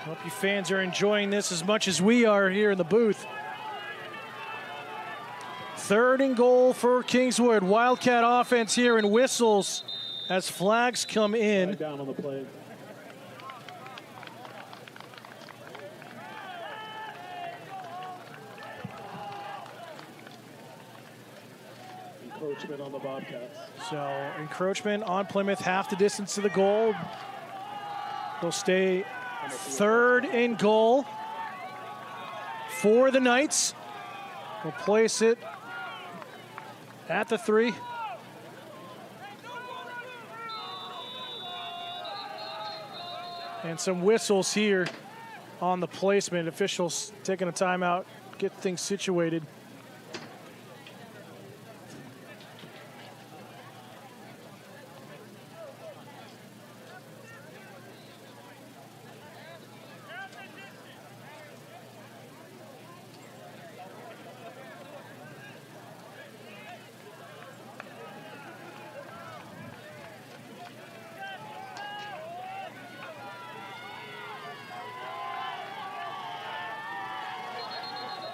Hope you fans are enjoying this as much as we are here in the booth. 3rd and goal for Kingswood. Wildcat offense here in whistles as flags come in. Right down on the play. Encroachment on the Bobcats. So encroachment on Plymouth, half the distance to the goal. They'll stay 3rd and goal for the Knights. We'll place it at the 3. And some whistles here on the placement. Officials taking a timeout, get things situated.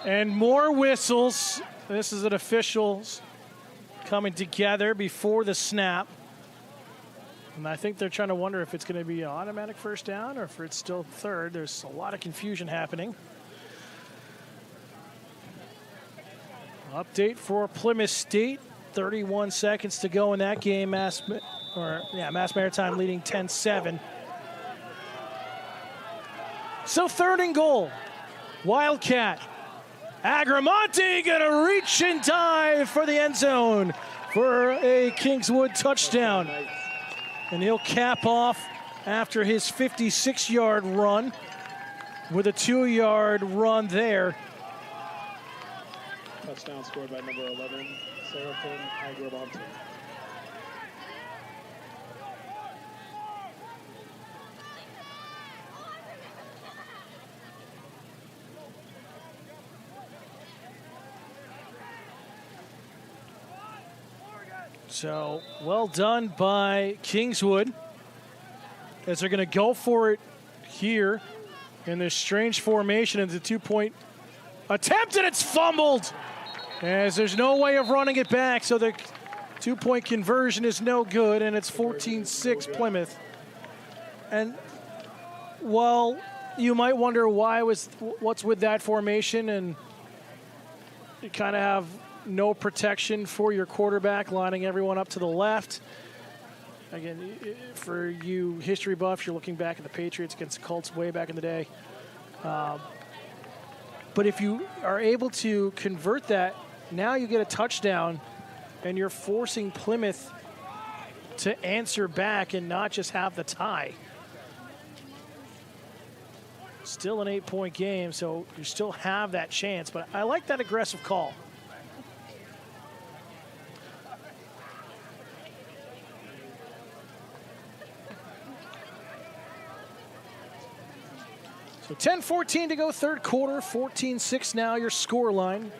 And more whistles. This is an officials coming together before the snap. And I think they're trying to wonder if it's going to be an automatic first down or if it's still 3rd. There's a lot of confusion happening. Update for Plymouth State. 31 seconds to go in that game. Mass Maritime leading 10-7. So 3rd and goal. Wildcat. Agramonte gonna reach and dive for the end zone for a Kingswood touchdown. And he'll cap off after his 56-yard run with a 2-yard run there. Touchdown scored by number 11, Serafin Agravante. So, well done by Kingswood as they're going to go for it here in this strange formation of the 2-point attempt, and it's fumbled as there's no way of running it back, so the 2-point conversion is no good, and it's 14-6 Plymouth. And while you might wonder what's with that formation, and you kind of have no protection for your quarterback, lining everyone up to the left. Again, for you history buffs, you're looking back at the Patriots against the Colts way back in the day. But if you are able to convert that, now you get a touchdown, and you're forcing Plymouth to answer back and not just have the tie. Still an 8-point game, so you still have that chance. But I like that aggressive call. So 10-14 to go, third quarter, 14-6 now, your score line.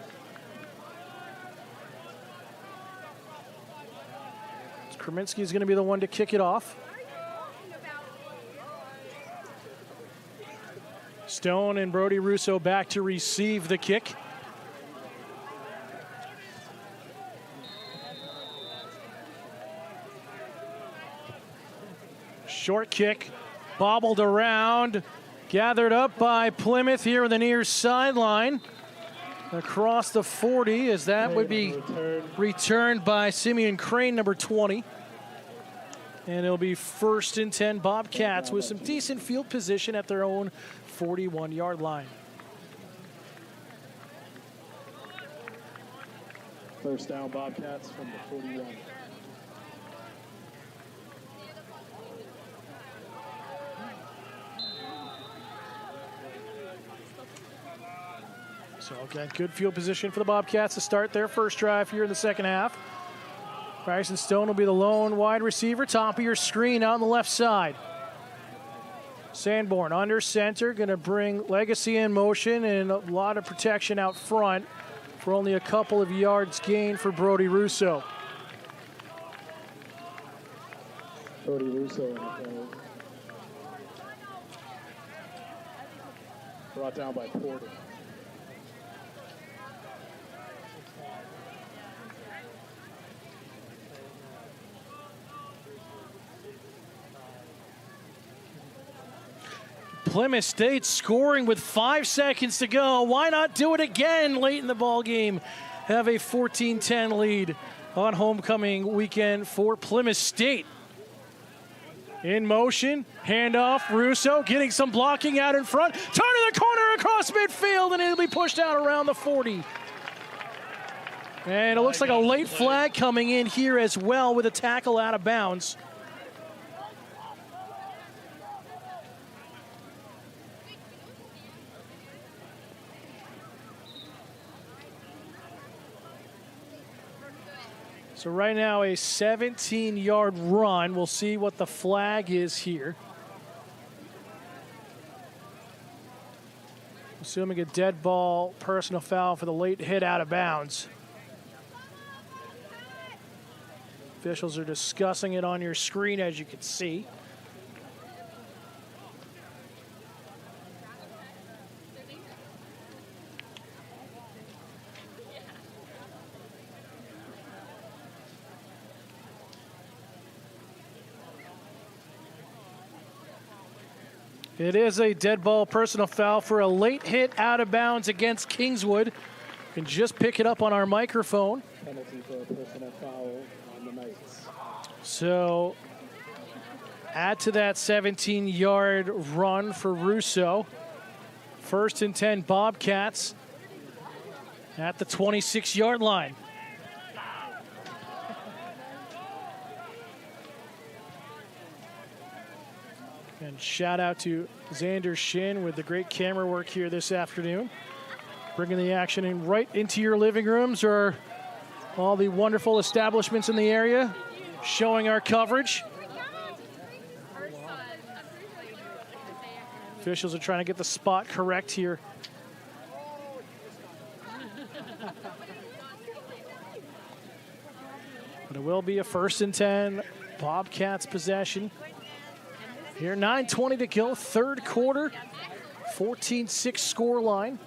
Kraminski is going to be the one to kick it off. Stone and Brody Russo back to receive the kick. Short kick, bobbled around. Gathered up by Plymouth here on the near sideline. Across the 40, as that would be returned by Simeon Crane, number 20. And it'll be 1st and 10 Bobcats with some decent field position at their own 41-yard line. First down Bobcats from the 41. So again, good field position for the Bobcats to start their first drive here in the second half. Bryson Stone will be the lone wide receiver, top of your screen out on the left side. Sanborn under center, going to bring Legacy in motion and a lot of protection out front for only a couple of yards gained for Brody Russo. Brody Russo in the play. Brought down by Porter. Plymouth State scoring with 5 seconds to go. Why not do it again late in the ball game? Have a 14-10 lead on homecoming weekend for Plymouth State. In motion, handoff, Russo getting some blocking out in front, turning the corner across midfield, and it'll be pushed out around the 40. And it looks like a late flag coming in here as well with a tackle out of bounds. So right now a 17-yard run. We'll see what the flag is here. Assuming a dead ball, personal foul for the late hit out of bounds. Officials are discussing it on your screen, as you can see. It is a dead ball personal foul for a late hit out of bounds against Kingswood. You can just pick it up on our microphone. Penalty for a personal foul on the Knights. So add to that 17-yard run for Russo. 1st and 10 Bobcats at the 26-yard line. And shout out to Xander Shin with the great camera work here this afternoon. Bringing the action in right into your living rooms or all the wonderful establishments in the area, showing our coverage. Officials are trying to get the spot correct here. But it will be a 1st and 10, Bobcats possession. Here, 9:20 to go, third quarter, 14-6 score line.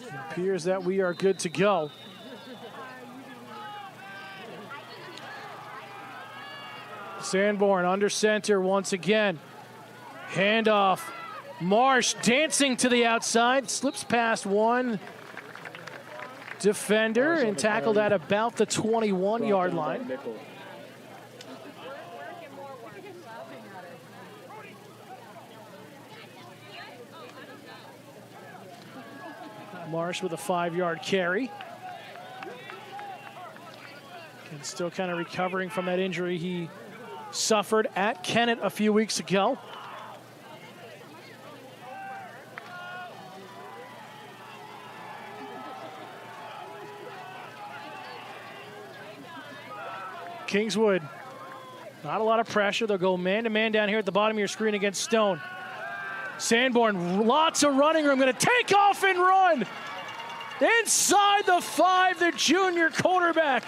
It appears that we are good to go. Sanborn under center once again. Handoff. Marsh dancing to the outside, slips past one defender and tackled at about the 21-yard line. Marsh with a 5-yard carry. And still kind of recovering from that injury he suffered at Kennett a few weeks ago. Kingswood, not a lot of pressure. They'll go man-to-man down here at the bottom of your screen against Stone. Sanborn, lots of running room, going to take off and run. Inside the 5, the junior quarterback.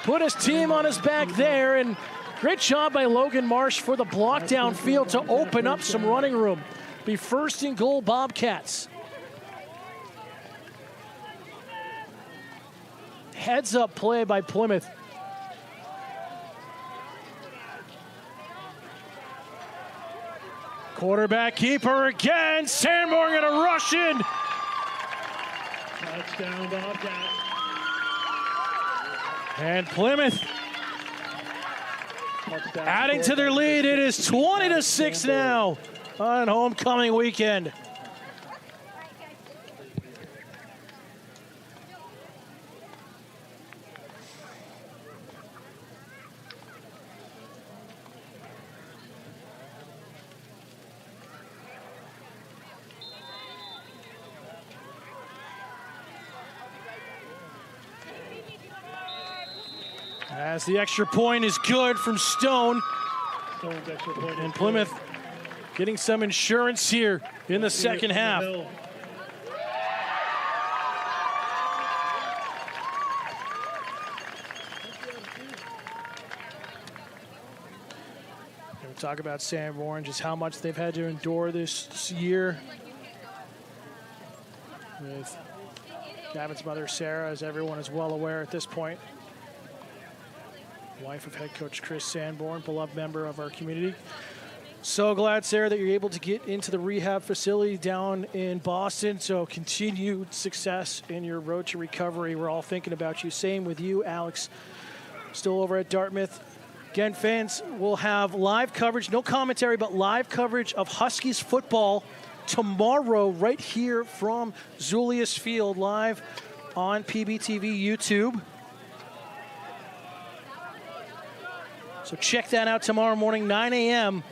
Put his team on his back there, and great job by Logan Marsh for the block downfield to open up some running room. Be 1st and goal, Bobcats. Heads up play by Plymouth. Quarterback keeper again. Sanborn going to rush in. Touchdown, Bobcats. And Plymouth adding to their lead. It is 20-6 now on homecoming weekend. As the extra point is good from Stone. And Plymouth getting some insurance here in the second half. We'll talk about Sanborn, just how much they've had to endure this year. With Gavin's mother, Sarah, as everyone is well aware at this point. Wife of head coach Chris Sanborn, beloved member of our community. So glad, Sarah, that you're able to get into the rehab facility down in Boston. So continued success in your road to recovery. We're all thinking about you. Same with you, Alex, still over at Dartmouth. Again, fans will have live coverage, no commentary, but live coverage of Huskies football tomorrow right here from Zulius Field, live on PBTV YouTube. So check that out tomorrow morning, 9 a.m.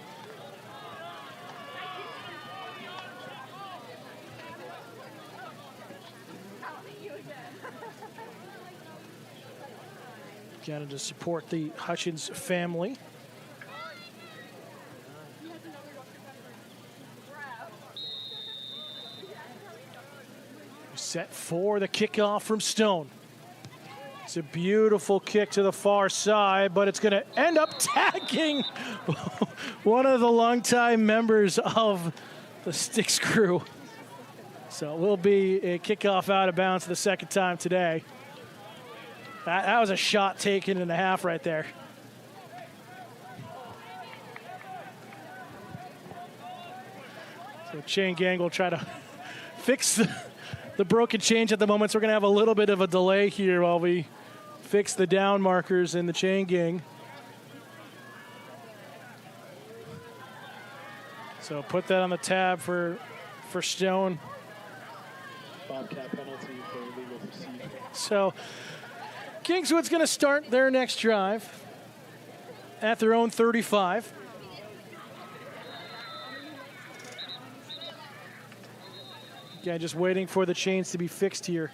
Again, to support the Hutchins family. Set for the kickoff from Stone. It's a beautiful kick to the far side, but it's going to end up tagging one of the longtime members of the Sticks crew. So it will be a kickoff out of bounds the second time today. That was a shot taken in the half right there. So chain gang will try to fix the broken change at the moment, so we're going to have a little bit of a delay here while we fix the down markers in the chain gang. So put that on the tab for Stone. Bobcat penalty for illegal procedure. So Kingswood's going to start their next drive at their own 35. Again, just waiting for the chains to be fixed here.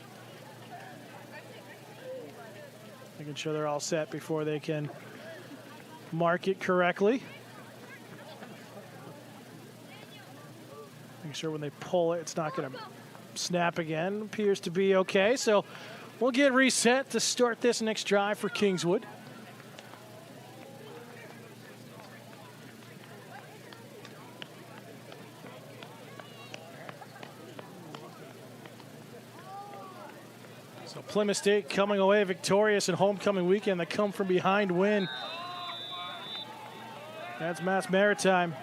Making sure they're all set before they can mark it correctly. Making sure when they pull it, it's not going to snap again. Appears to be okay. So we'll get reset to start this next drive for Kingswood. So Plymouth State coming away victorious in homecoming weekend. The come from behind win. That's Mass Maritime.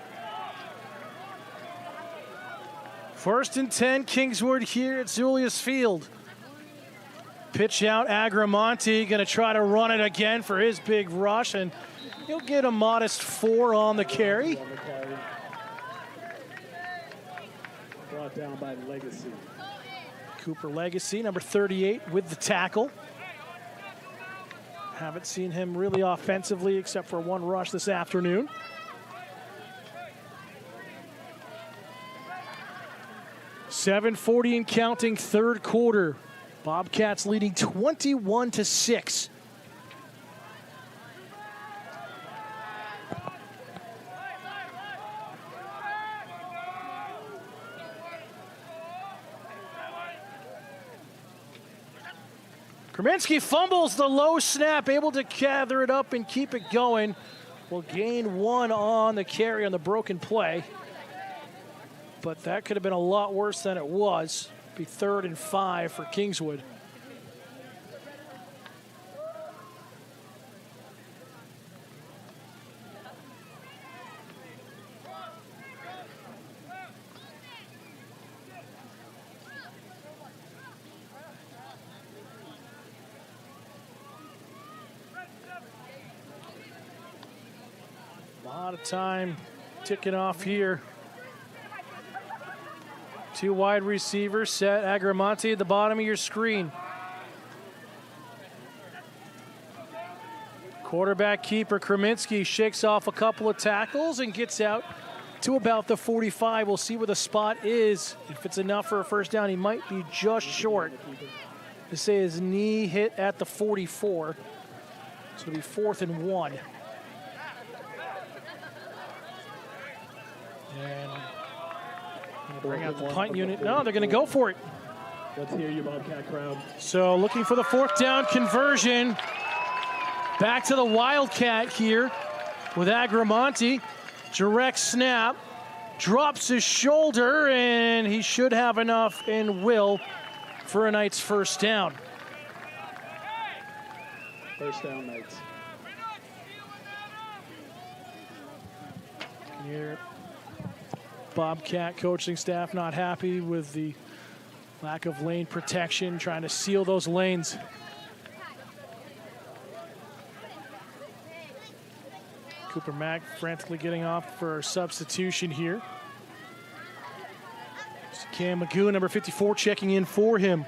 1st and 10, Kingswood here at Zulius Field. Pitch out, Agramonte going to try to run it again for his big rush, and he'll get a modest 4 on the carry. Brought down by Legacy. Cooper Legacy, number 38, with the tackle. Haven't seen him really offensively except for one rush this afternoon. .740 and counting, third quarter. Bobcats leading 21-6. Kraminski fumbles the low snap, able to gather it up and keep it going. Will gain 1 on the carry on the broken play. But that could have been a lot worse than it was. Be 3rd and 5 for Kingswood. A lot of time ticking off here. 2 wide receivers set. Agramonte at the bottom of your screen. Quarterback keeper Kraminski shakes off a couple of tackles and gets out to about the 45. We'll see where the spot is. If it's enough for a first down, he might be just short. To say his knee hit at the 44. So it'll be 4th and 1. And bring out the punt unit. No, they're going to go for it. Let's hear you, Bobcat crowd. So looking for the 4th down conversion. Back to the Wildcat here with Agramonte. Direct snap. Drops his shoulder, and he should have enough and will for a Knights first down. First down, Knights. Here. Bobcat coaching staff not happy with the lack of lane protection, trying to seal those lanes. Cooper Mack frantically getting off for substitution here. Cam Magoo, number 54, checking in for him.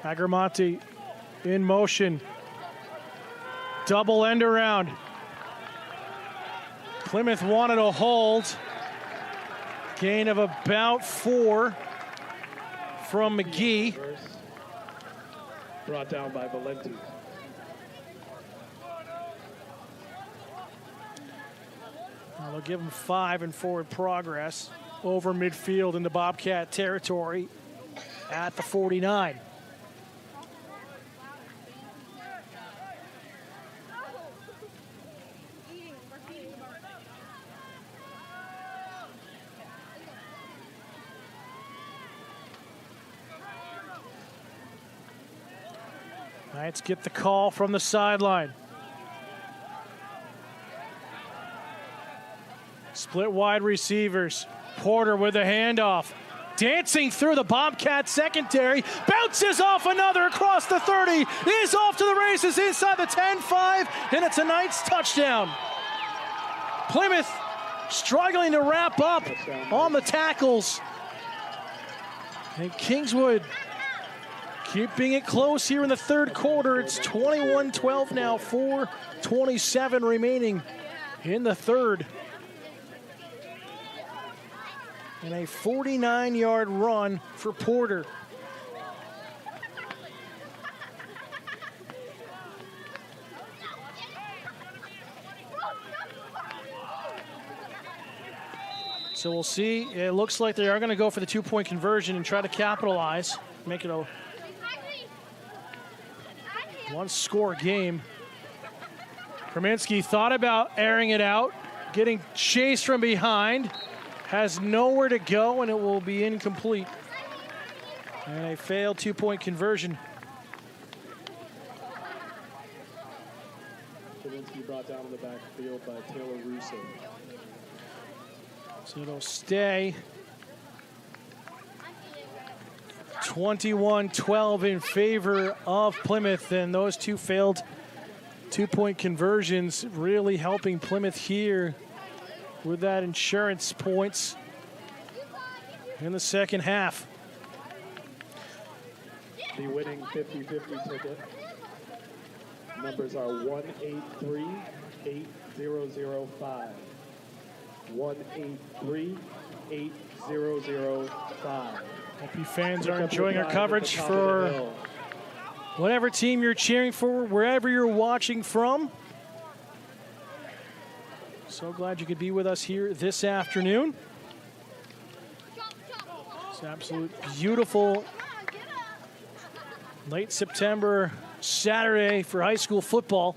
Agramonte in motion. Double end around. Plymouth wanted a hold. Gain of about 4 from McGee. Brought down by Valenti. They'll give him 5 in forward progress over midfield into Bobcat territory at the 49. Knights get the call from the sideline. Split wide receivers. Porter with a handoff. Dancing through the Bobcat secondary. Bounces off another across the 30. Is off to the races inside the 10-5. And it's a Knights touchdown. Plymouth struggling to wrap up on the tackles. And Kingswood keeping it close here in the third quarter. It's 21-12 now, 4:27 remaining in the third. And a 49-yard run for Porter. So we'll see. It looks like they are going to go for the two-point conversion and try to capitalize, make it a one-score game. Kraminski thought about airing it out, getting chased from behind, has nowhere to go, and it will be incomplete. And a failed two-point conversion. Kraminski brought down in the backfield by Taylor Russo. So it'll stay 21-12 in favor of Plymouth, and those two failed two-point conversions really helping Plymouth here with that insurance points in the second half. The winning 50-50 ticket numbers are 183-8005. 183-8005. Hope you fans are enjoying our coverage for whatever team you're cheering for, wherever you're watching from. So glad you could be with us here this afternoon. It's absolute beautiful late September Saturday for high school football.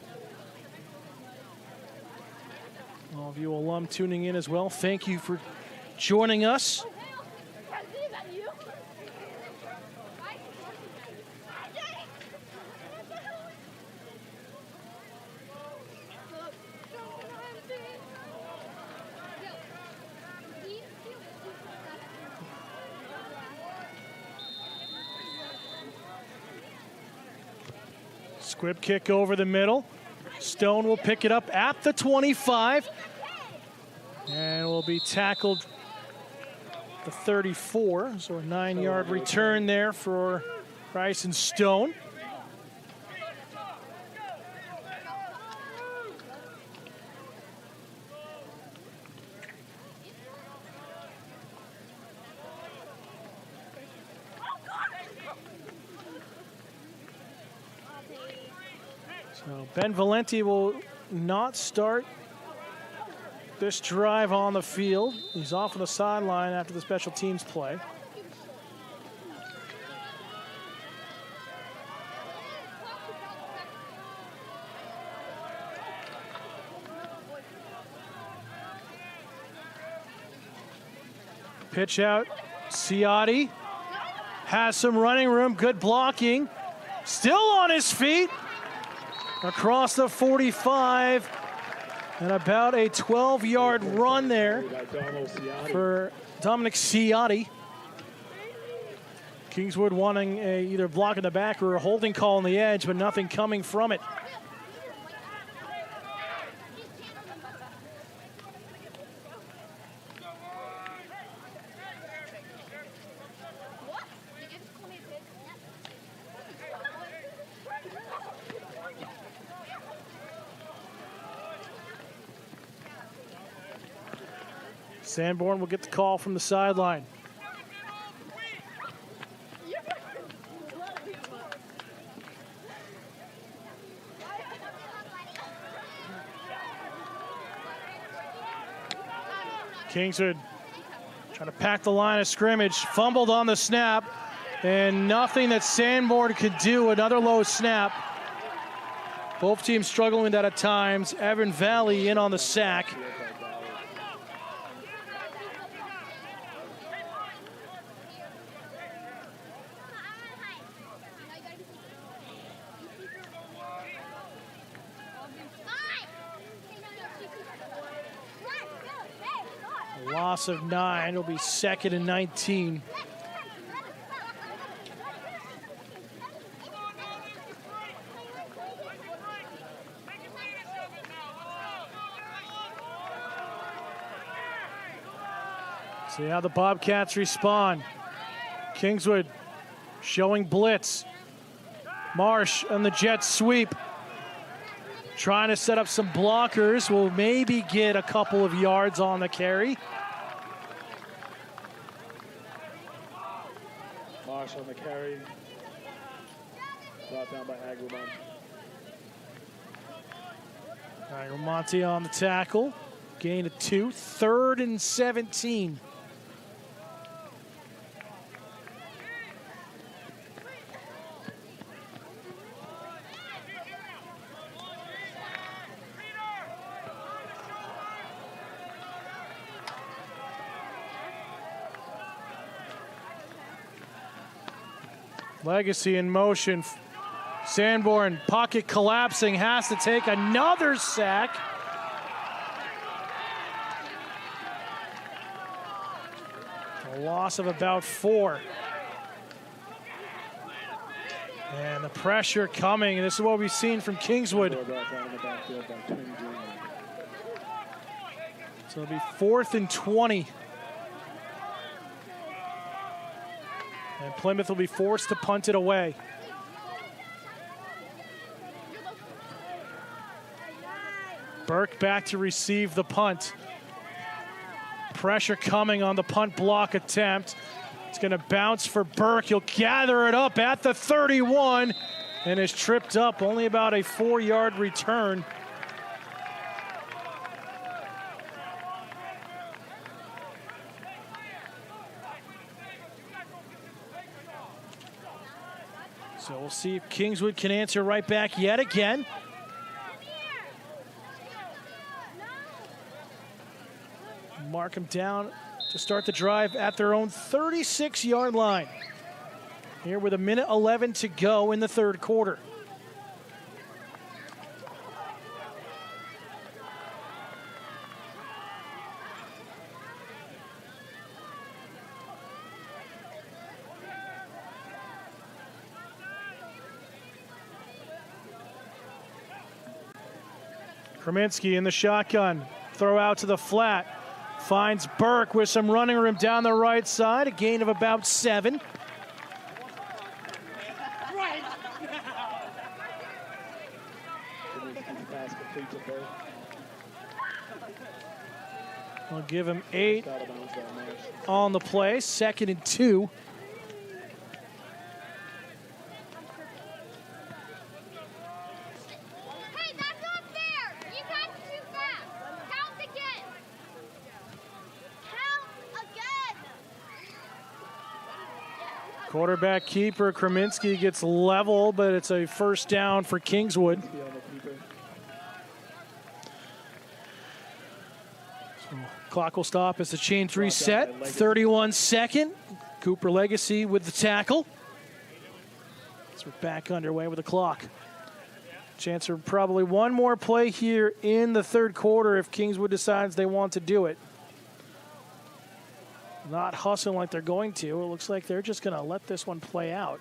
All of you alum tuning in as well, thank you for joining us. Squib kick over the middle. Stone will pick it up at the 25 and will be tackled the 34. So a 9-yard return there for Bryson Stone. So Ben Valenti will not start this drive on the field. He's off on the sideline after the special teams play. Pitch out, Ciotti has some running room, good blocking. Still on his feet. Across the 45, and about a 12-yard run there for Dominic Ciotti. Kingswood wanting either block in the back or a holding call on the edge, but nothing coming from it. Sanborn will get the call from the sideline. Kingswood trying to pack the line of scrimmage, fumbled on the snap, and nothing that Sanborn could do. Another low snap. Both teams struggling with that at times. Evan Valley in on the sack. Loss of 9. It'll be 2nd and 19. See how the Bobcats respond. Kingswood showing blitz. Marsh on the jet sweep. Trying to set up some blockers. Will maybe get a couple of yards on the carry. Marsh on the carry. Brought down by Agrawal. Agrawal on the tackle. Gain of 2. 3rd and 17. Legacy in motion. Sanborn, pocket collapsing, has to take another sack. A loss of about 4. And the pressure coming, and this is what we've seen from Kingswood. So it'll be 4th and 20. And Plymouth will be forced to punt it away. Burke back to receive the punt. Pressure coming on the punt block attempt. It's going to bounce for Burke. He'll gather it up at the 31 and is tripped up. Only about a 4-yard return. So we'll see if Kingswood can answer right back yet again. Mark them down to start the drive at their own 36-yard line. Here with 1:11 to go in the third quarter. Kraminski in the shotgun. Throw out to the flat. Finds Burke with some running room down the right side. A gain of about 7. I'll give him 8 on the play. 2nd and 2. Quarterback keeper Kraminski gets level, but it's a first down for Kingswood. So clock will stop as the chains reset. 31 second. Cooper Legacy with the tackle. So we're back underway with the clock. Chance for probably one more play here in the third quarter if Kingswood decides they want to do it. Not hustling like they're going to. It looks like they're just going to let this one play out.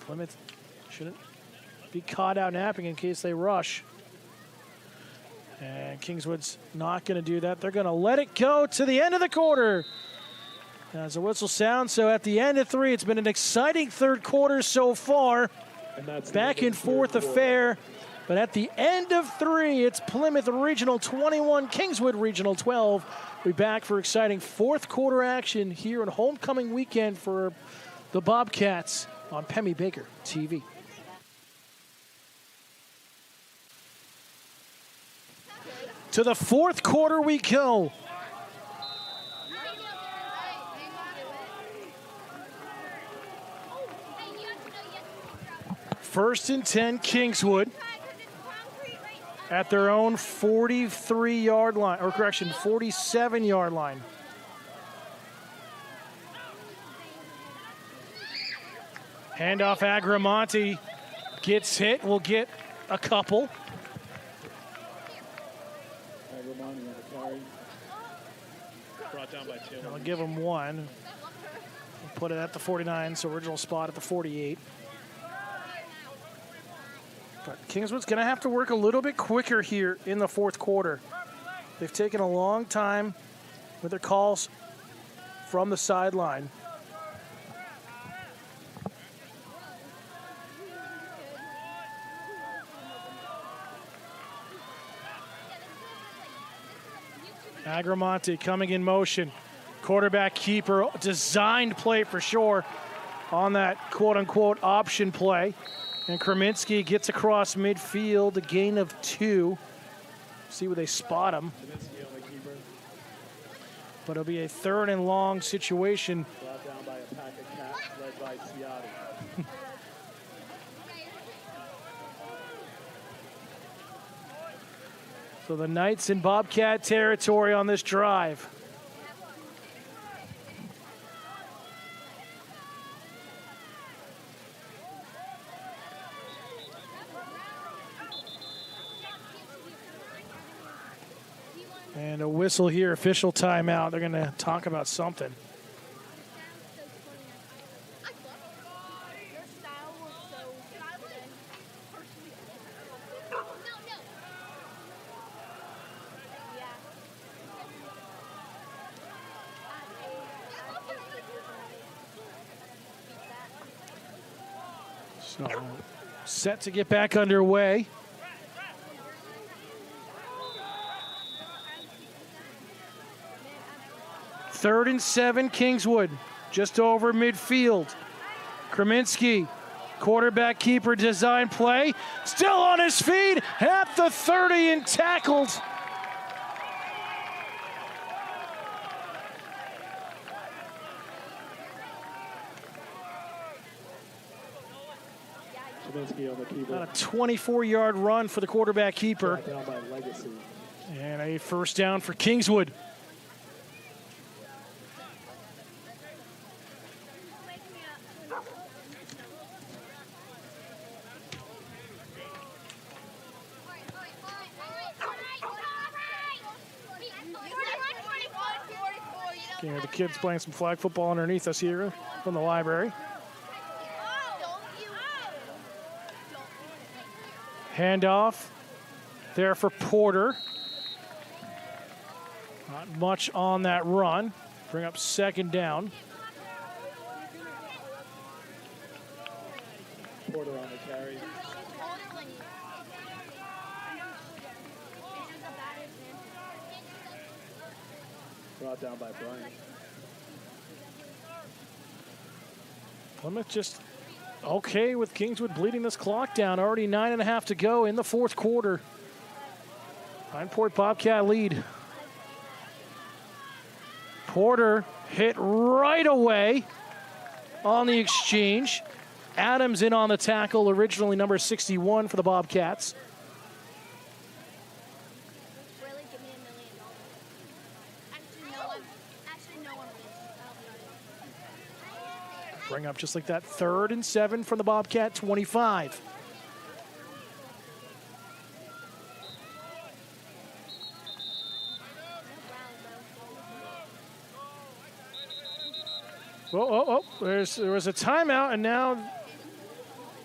Plymouth shouldn't be caught out napping in case they rush. And Kingswood's not going to do that. They're going to let it go to the end of the quarter. As the whistle sounds, so at the end of 3, it's been an exciting third quarter so far. Back and forth affair. But at the end of 3, it's Plymouth Regional 21, Kingswood Regional 12. We'll be back for exciting fourth quarter action here on homecoming weekend for the Bobcats on Pemmy Baker TV. To the fourth quarter we go. First and 10, Kingswood. At their own 43-yard line, or correction, 47-yard line. Handoff Agramonte gets hit, will get a couple. Agramonte on the carry. Brought down by 2. I'll give him 1. We'll put it at the 49, so original spot at the 48. But Kingswood's going to have to work a little bit quicker here in the fourth quarter. They've taken a long time with their calls from the sideline. Agramonte coming in motion. Quarterback keeper, designed play for sure on that quote-unquote option play. And Kraminski gets across midfield, a gain of 2. See where they spot him. But it'll be a 3rd and long situation. Brought down by a pack of cats led by Ciotti. So the Knights in Bobcat territory on this drive. And a whistle here, official timeout. They're going to talk about something. So, set to get back underway. Third and 7, Kingswood, just over midfield. Kraminski, quarterback keeper design play, still on his feet at the 30 and tackled. On the keeper. On a 24-yard run for the quarterback keeper. Down by Legacy. And a first down for Kingswood. Okay, the kids playing some flag football underneath us here from the library. Handoff there for Porter. Not much on that run. Bring up second down. Porter on the carry. Brought down by Bryant. Plymouth just okay with Kingswood bleeding this clock down. Already 9.5 to go in the fourth quarter. Pine Point Bobcat lead. Porter hit right away on the exchange. Adams in on the tackle, originally number 61 for the Bobcats. Really, give me $1 million. Actually, no one wins. Bring up just like that. 3rd and 7 from the Bobcat 25. Oh, there was a timeout, and now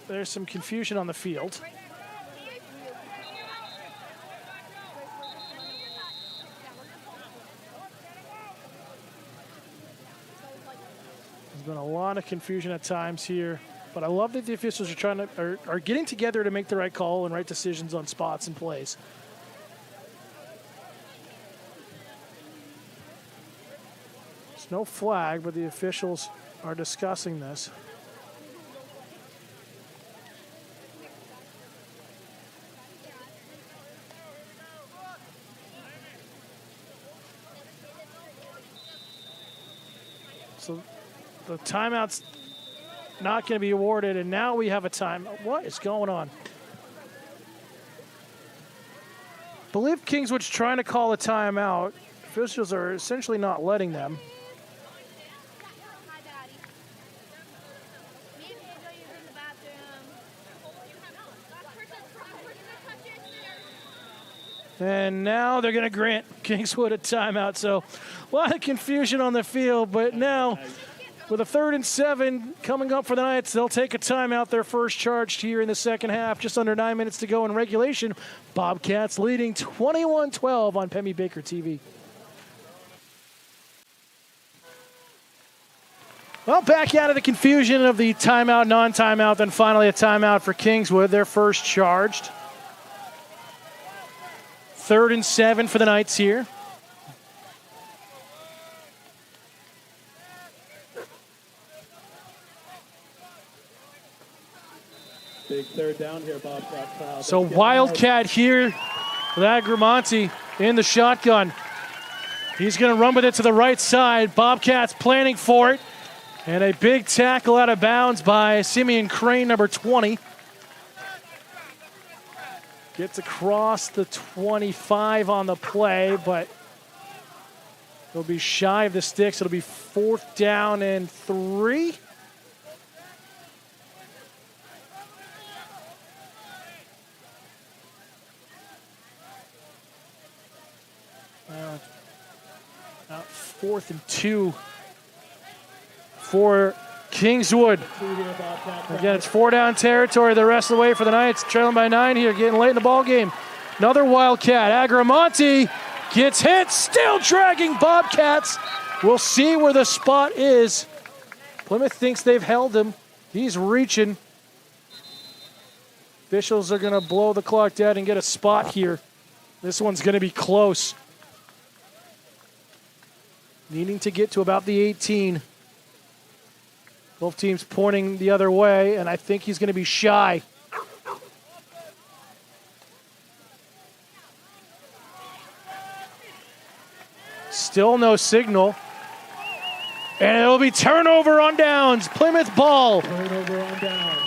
there's some confusion on the field. There's been a lot of confusion at times here, but I love that the officials are getting together to make the right call and right decisions on spots and plays. There's no flag, but the officials are discussing this. So the timeout's not going to be awarded, and now we have a time. What is going on? I believe Kingswood's trying to call a timeout. Officials are essentially not letting them. Hi, Daddy. Me and Pedro use in the bathroom. And now they're going to grant Kingswood a timeout. So a lot of confusion on the field, but now with a 3rd and 7 coming up for the Knights, they'll take a timeout, their first charged here in the second half. Just under 9 minutes to go in regulation. Bobcats leading 21-12 on Pemmy Baker TV. Well, back out of the confusion of the timeout, non-timeout, then finally a timeout for Kingswood. Their first charged. 3rd and 7 for the Knights here. Big third down here, Bobcat crowd. So Wildcat here with Agramonte in the shotgun. He's going to run with it to the right side. Bobcats planning for it. And a big tackle out of bounds by Simeon Crane, number 20. Gets across the 25 on the play, but he'll be shy of the sticks. It'll be 4th down and 3. Not 4th and 2 for Kingswood. Again, it's 4-down territory the rest of the way for the Knights. Trailing by 9 here, getting late in the ball game. Another Wildcat. Agramonte gets hit, still dragging Bobcats. We'll see where the spot is. Plymouth thinks they've held him. He's reaching. Officials are going to blow the clock dead and get a spot here. This one's going to be close. Needing to get to about the 18. Both teams pointing the other way, and I think he's going to be shy. Still no signal. And it'll be turnover on downs. Plymouth ball. Turnover on downs.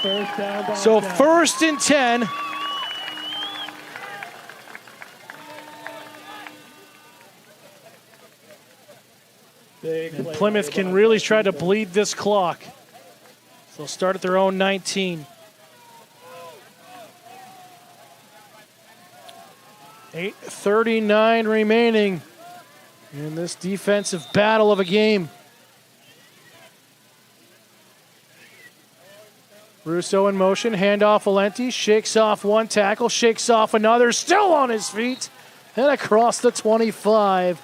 First down. So 1st and 10. And Plymouth can really try to bleed this clock. So they'll start at their own 19. 8:39 remaining in this defensive battle of a game. Russo in motion, handoff Valenti, shakes off one tackle, shakes off another, still on his feet, and across the 25.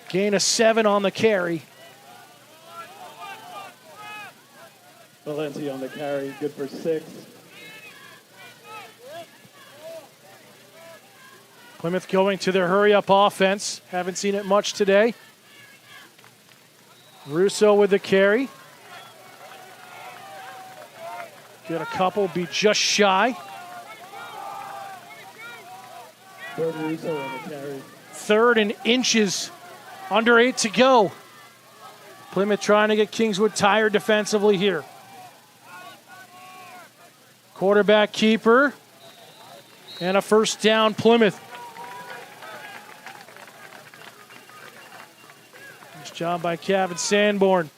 Gain of 7 on the carry. Valenti on the carry, good for 6. Plymouth going to their hurry-up offense. Haven't seen it much today. Russo with the carry. Get a couple, be just shy. Russo on the carry. 3rd and inches. Under 8 to go. Plymouth trying to get Kingswood tired defensively here. Quarterback keeper. And a 1st down, Plymouth. Nice job by Kevin Sanborn.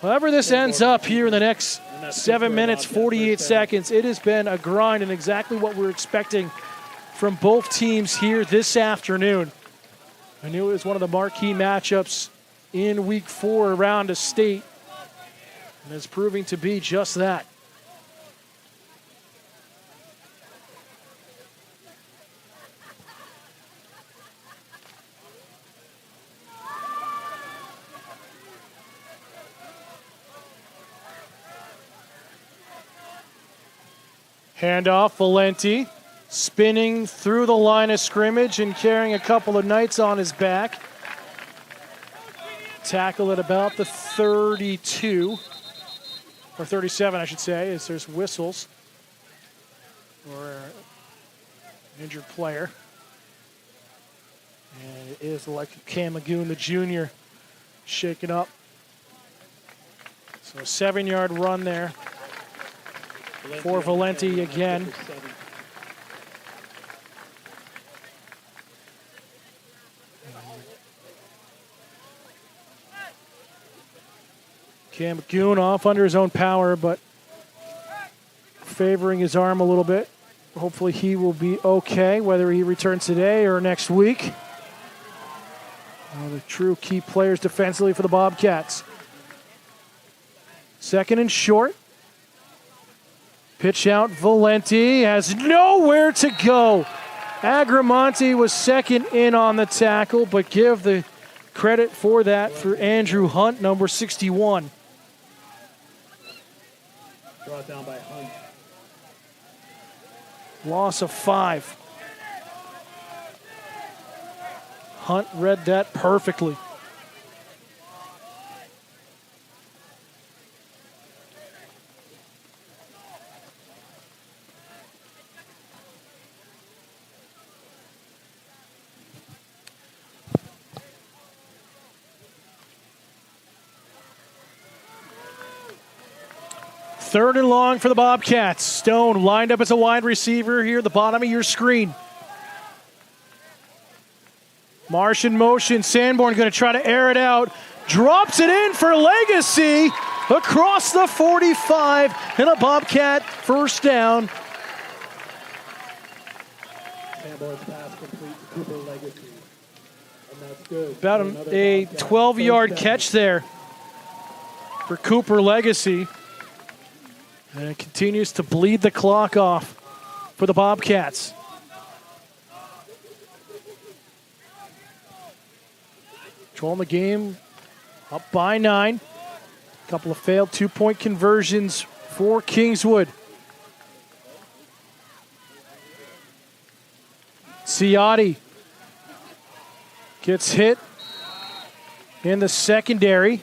However this ends up here in the next 7 minutes, 48 seconds, it has been a grind and exactly what we're expecting from both teams here this afternoon. I knew it was one of the marquee matchups in Week 4 around a state, and it's proving to be just that. Handoff, Valenti. Spinning through the line of scrimmage and carrying a couple of Knights on his back. Tackle at about the 32, or 37, I should say, as there's whistles or an injured player. And it is like Cam Magoon, the junior, shaken up. So a 7-yard run there for Valenti again. Cam Goon off under his own power, but favoring his arm a little bit. Hopefully he will be okay, whether he returns today or next week. One of the true key players defensively for the Bobcats. 2nd and short. Pitch out, Valenti has nowhere to go. Agramonte was second in on the tackle, but give the credit for that for Andrew Hunt, number 61. Brought down by Hunt. Loss of 5. Hunt read that perfectly. Third and long for the Bobcats. Stone lined up as a wide receiver here at the bottom of your screen. Marsh in motion. Sanborn going to try to air it out. Drops it in for Legacy across the 45. And a Bobcat first down. Sanborn's pass complete to Cooper Legacy. And that's good. About a 12-yard catch there for Cooper Legacy. And it continues to bleed the clock off for the Bobcats. Controlling the game up by 9. A couple of failed two-point conversions for Kingswood. Ciotti gets hit in the secondary.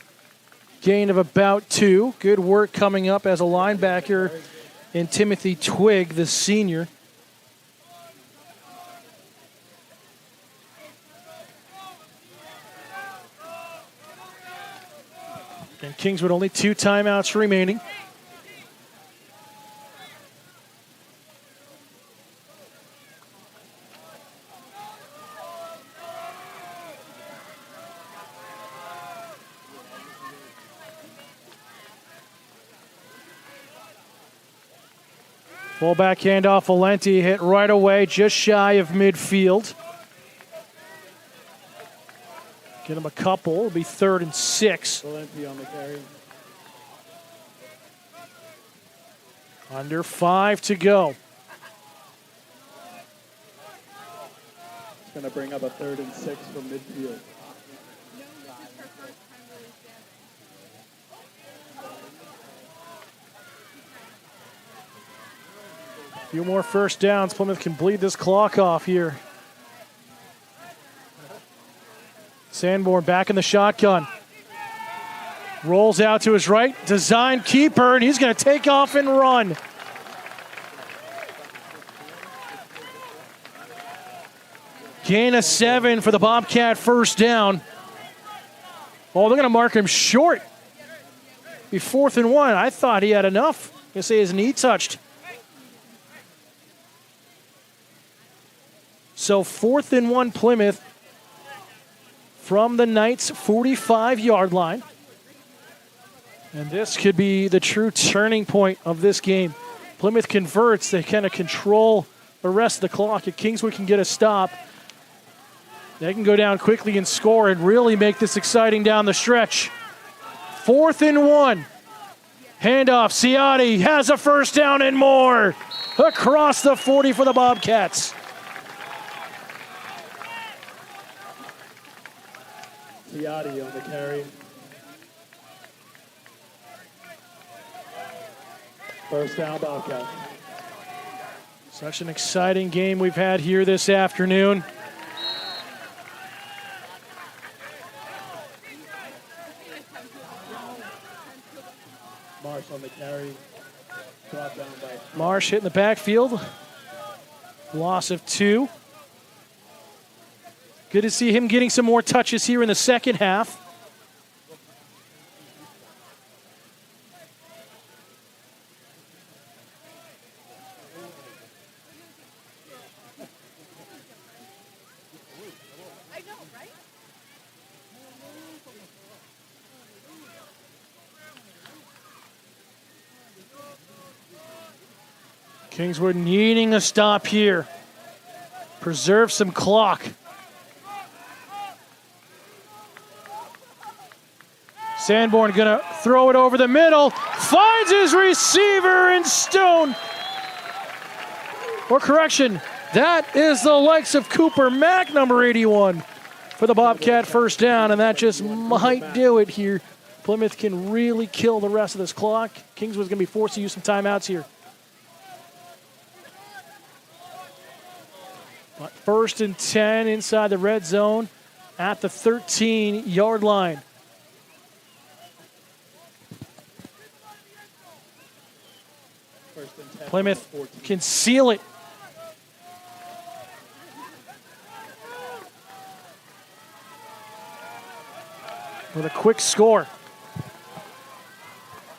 Gain of about 2. Good work coming up as a linebacker in Timothy Twigg, the senior. And Kingswood only 2 timeouts remaining. Fullback handoff, Valenti hit right away, just shy of midfield. Get him a couple, it'll be 3rd and 6. Valenti on the carry. Under 5 to go. It's going to bring up a 3rd and 6 from midfield. Few more first downs. Plymouth can bleed this clock off here. Sanborn back in the shotgun. Rolls out to his right. Design keeper, and he's going to take off and run. Gain of 7 for the Bobcat first down. Oh, they're going to mark him short. Be 4th and 1. I thought he had enough. I'm going to say his knee touched. So 4th and 1 Plymouth from the Knights' 45-yard line. And this could be the true turning point of this game. Plymouth converts. They kind of control the rest of the clock. If Kingswood can get a stop, they can go down quickly and score and really make this exciting down the stretch. 4th and 1. Handoff. Ciotti has a first down and more. Across the 40 for the Bobcats. Ciotti on the carry. First down, Bobcat. Such an exciting game we've had here this afternoon. Marsh on the carry. Brought down by Marsh hitting the backfield. Loss of 2. Good to see him getting some more touches here in the second half. Kingswood needing a stop here. Preserve some clock. Sanborn gonna throw it over the middle. Finds his receiver in Stone. Or correction, That is the likes of Cooper Mack, number 81, for the Bobcat first down, and that just might do it here. Plymouth can really kill the rest of this clock. Kingswood's going to be forced to use some timeouts here. But 1st and 10 inside the red zone at the 13-yard line. Plymouth can seal it. With a quick score.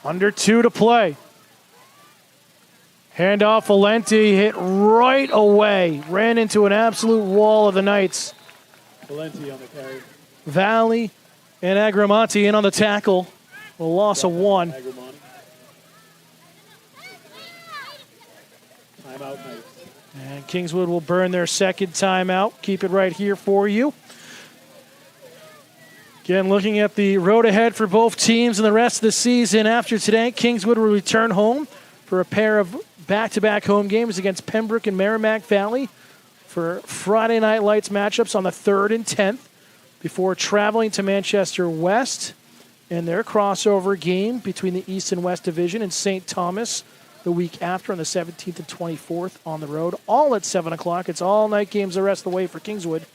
Under 2 to play. Handoff, Valenti hit right away. Ran into an absolute wall of the Knights. Valenti on the carry. Valley and Agramonte in on the tackle. A loss of 1. Agramonte. Timeout Knights. And Kingswood will burn their second timeout. Keep it right here for you. Again, looking at the road ahead for both teams and the rest of the season after today, Kingswood will return home for a pair of back-to-back home games against Pembroke and Merrimack Valley for Friday Night Lights matchups on the 3rd and 10th before traveling to Manchester West in their crossover game between the East and West Division and St. Thomas the week after on the 17th and 24th on the road, all at 7 o'clock. It's all-night games the rest of the way for Kingswood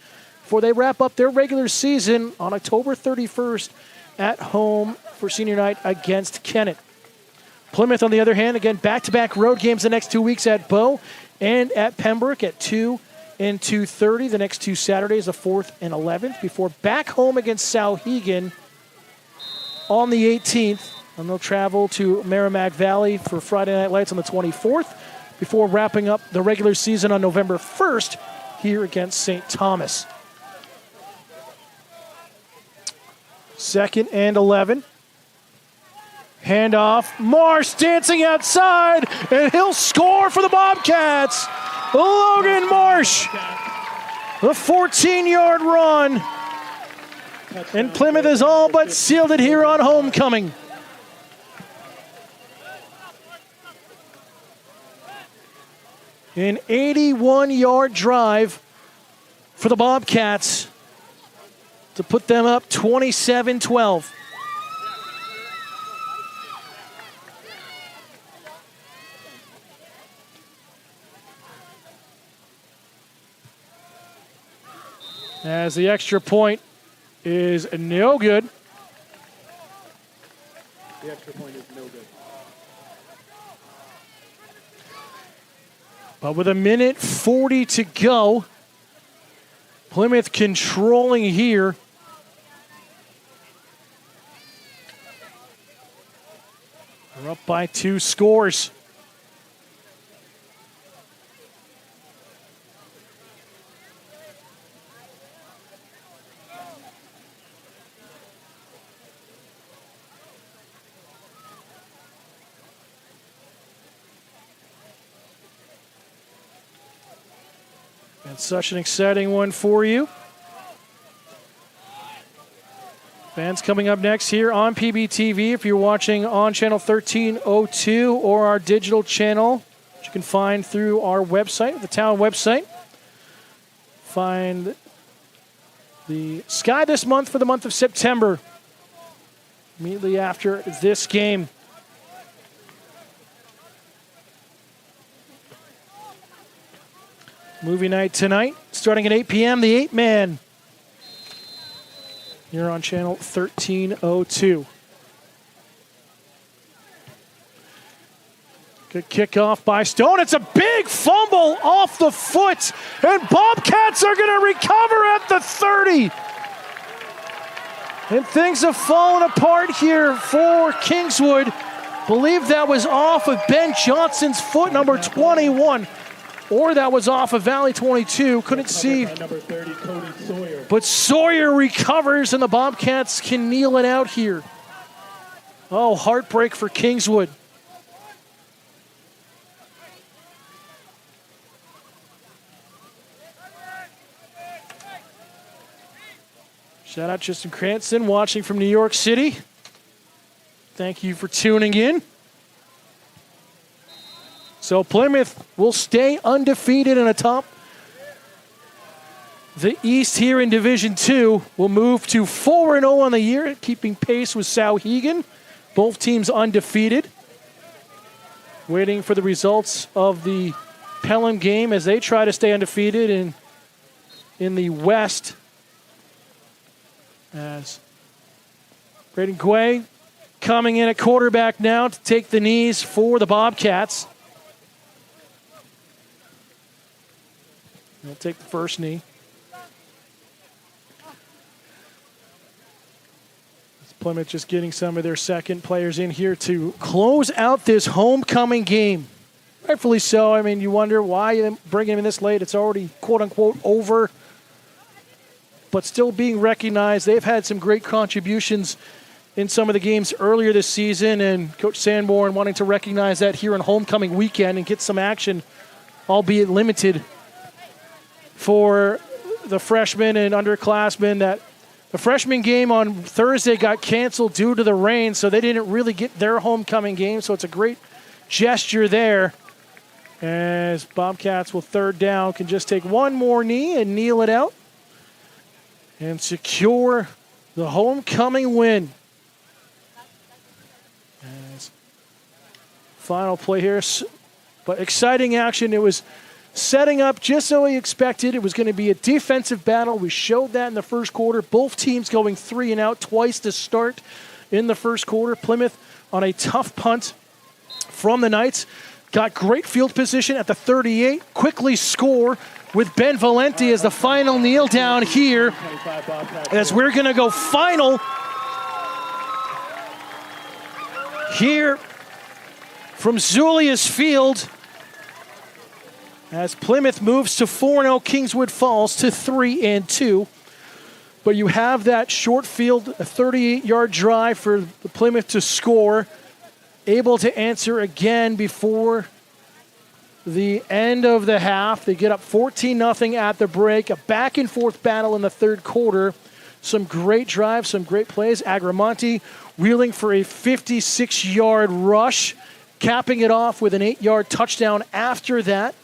before they wrap up their regular season on October 31st at home for senior night against Kennett. Plymouth, on the other hand, again, back-to-back road games the next 2 weeks at Bow and at Pembroke at 2 and 2:30. The next 2 Saturdays, the 4th and 11th, before back home against Souhegan on the 18th. And they'll travel to Merrimack Valley for Friday Night Lights on the 24th before wrapping up the regular season on November 1st here against St. Thomas. 2nd and 11. Handoff. Marsh dancing outside, and he'll score for the Bobcats. Logan Marsh. The 14-yard run. And Plymouth has all but sealed it here on homecoming. An 81-yard drive for the Bobcats to put them up 27-12. As the extra point is no good. The extra point is no good. But with 1:40 to go, Plymouth controlling here. We're up by 2 scores. It's such an exciting one for you. Fans coming up next here on PBTV. If you're watching on channel 1302 or our digital channel, which you can find through our website, the town website. Find the sky this month for the month of September, immediately after this game. Movie night tonight, starting at 8 p.m., the 8-Man. You're on channel 1302. Good kickoff by Stone. It's a big fumble off the foot, and Bobcats are going to recover at the 30. And things have fallen apart here for Kingswood. Believe that was off of Ben Johnson's foot, number 21. Or that was off of Valley 22. Couldn't see. Number 30, Cody Sawyer. But Sawyer recovers, and the Bobcats can kneel it out here. Oh, heartbreak for Kingswood. Shout out Justin Cranston watching from New York City. Thank you for tuning in. So Plymouth will stay undefeated and atop The East here in Division 2 will move to 4-0 on the year, keeping pace with Sauhegan. Both teams undefeated. Waiting for the results of the Pelham game as they try to stay undefeated in the West. As Braden Guay coming in at quarterback now to take the knees for the Bobcats. He'll take the first knee. Plymouth just getting some of their second players in here to close out this homecoming game. Rightfully so. I mean, you wonder why you bring him in this late. It's already, quote-unquote, over. But still being recognized. They've had some great contributions in some of the games earlier this season, and Coach Sanborn wanting to recognize that here in homecoming weekend and get some action, albeit limited, for the freshmen and underclassmen. That the freshman game on Thursday got canceled due to the rain, so they didn't really get their homecoming game, so it's a great gesture there. As Bobcats will third down, can just take one more knee and kneel it out and secure the homecoming win. As final play here, but exciting action. It was setting up just so we expected. It was going to be a defensive battle. We showed that in the first quarter. Both teams going 3 and out twice to start in the first quarter. Plymouth on a tough punt from the Knights. Got great field position at the 38. Quickly score with Ben Valenti as the final kneel down here. As we're going to go final here from Zulius Field. As Plymouth moves to 4-0, Kingswood falls to 3-2. But you have that short field, a 38-yard drive for the Plymouth to score. Able to answer again before the end of the half. They get up 14-0 at the break. A back-and-forth battle in the third quarter. Some great drives, some great plays. Agramonte wheeling for a 56-yard rush, capping it off with an 8-yard touchdown after that.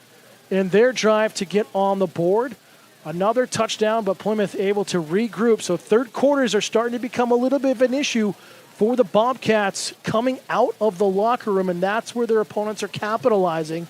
In their drive to get on the board. Another touchdown, but Plymouth able to regroup. So third quarters are starting to become a little bit of an issue for the Bobcats coming out of the locker room, and that's where their opponents are capitalizing.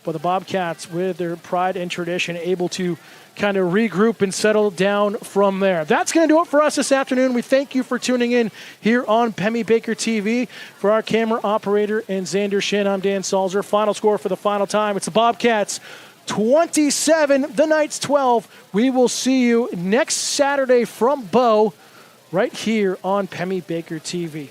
But the Bobcats, with their pride and tradition, able to kind of regroup and settle down from there. That's going to do it for us this afternoon. We thank you for tuning in here on Pemmy Baker TV. For our camera operator and Xander Shin, I'm Dan Salzer. Final score for the final time. It's the Bobcats 27, the Knights 12. We will see you next Saturday from Bow right here on Pemmy Baker TV.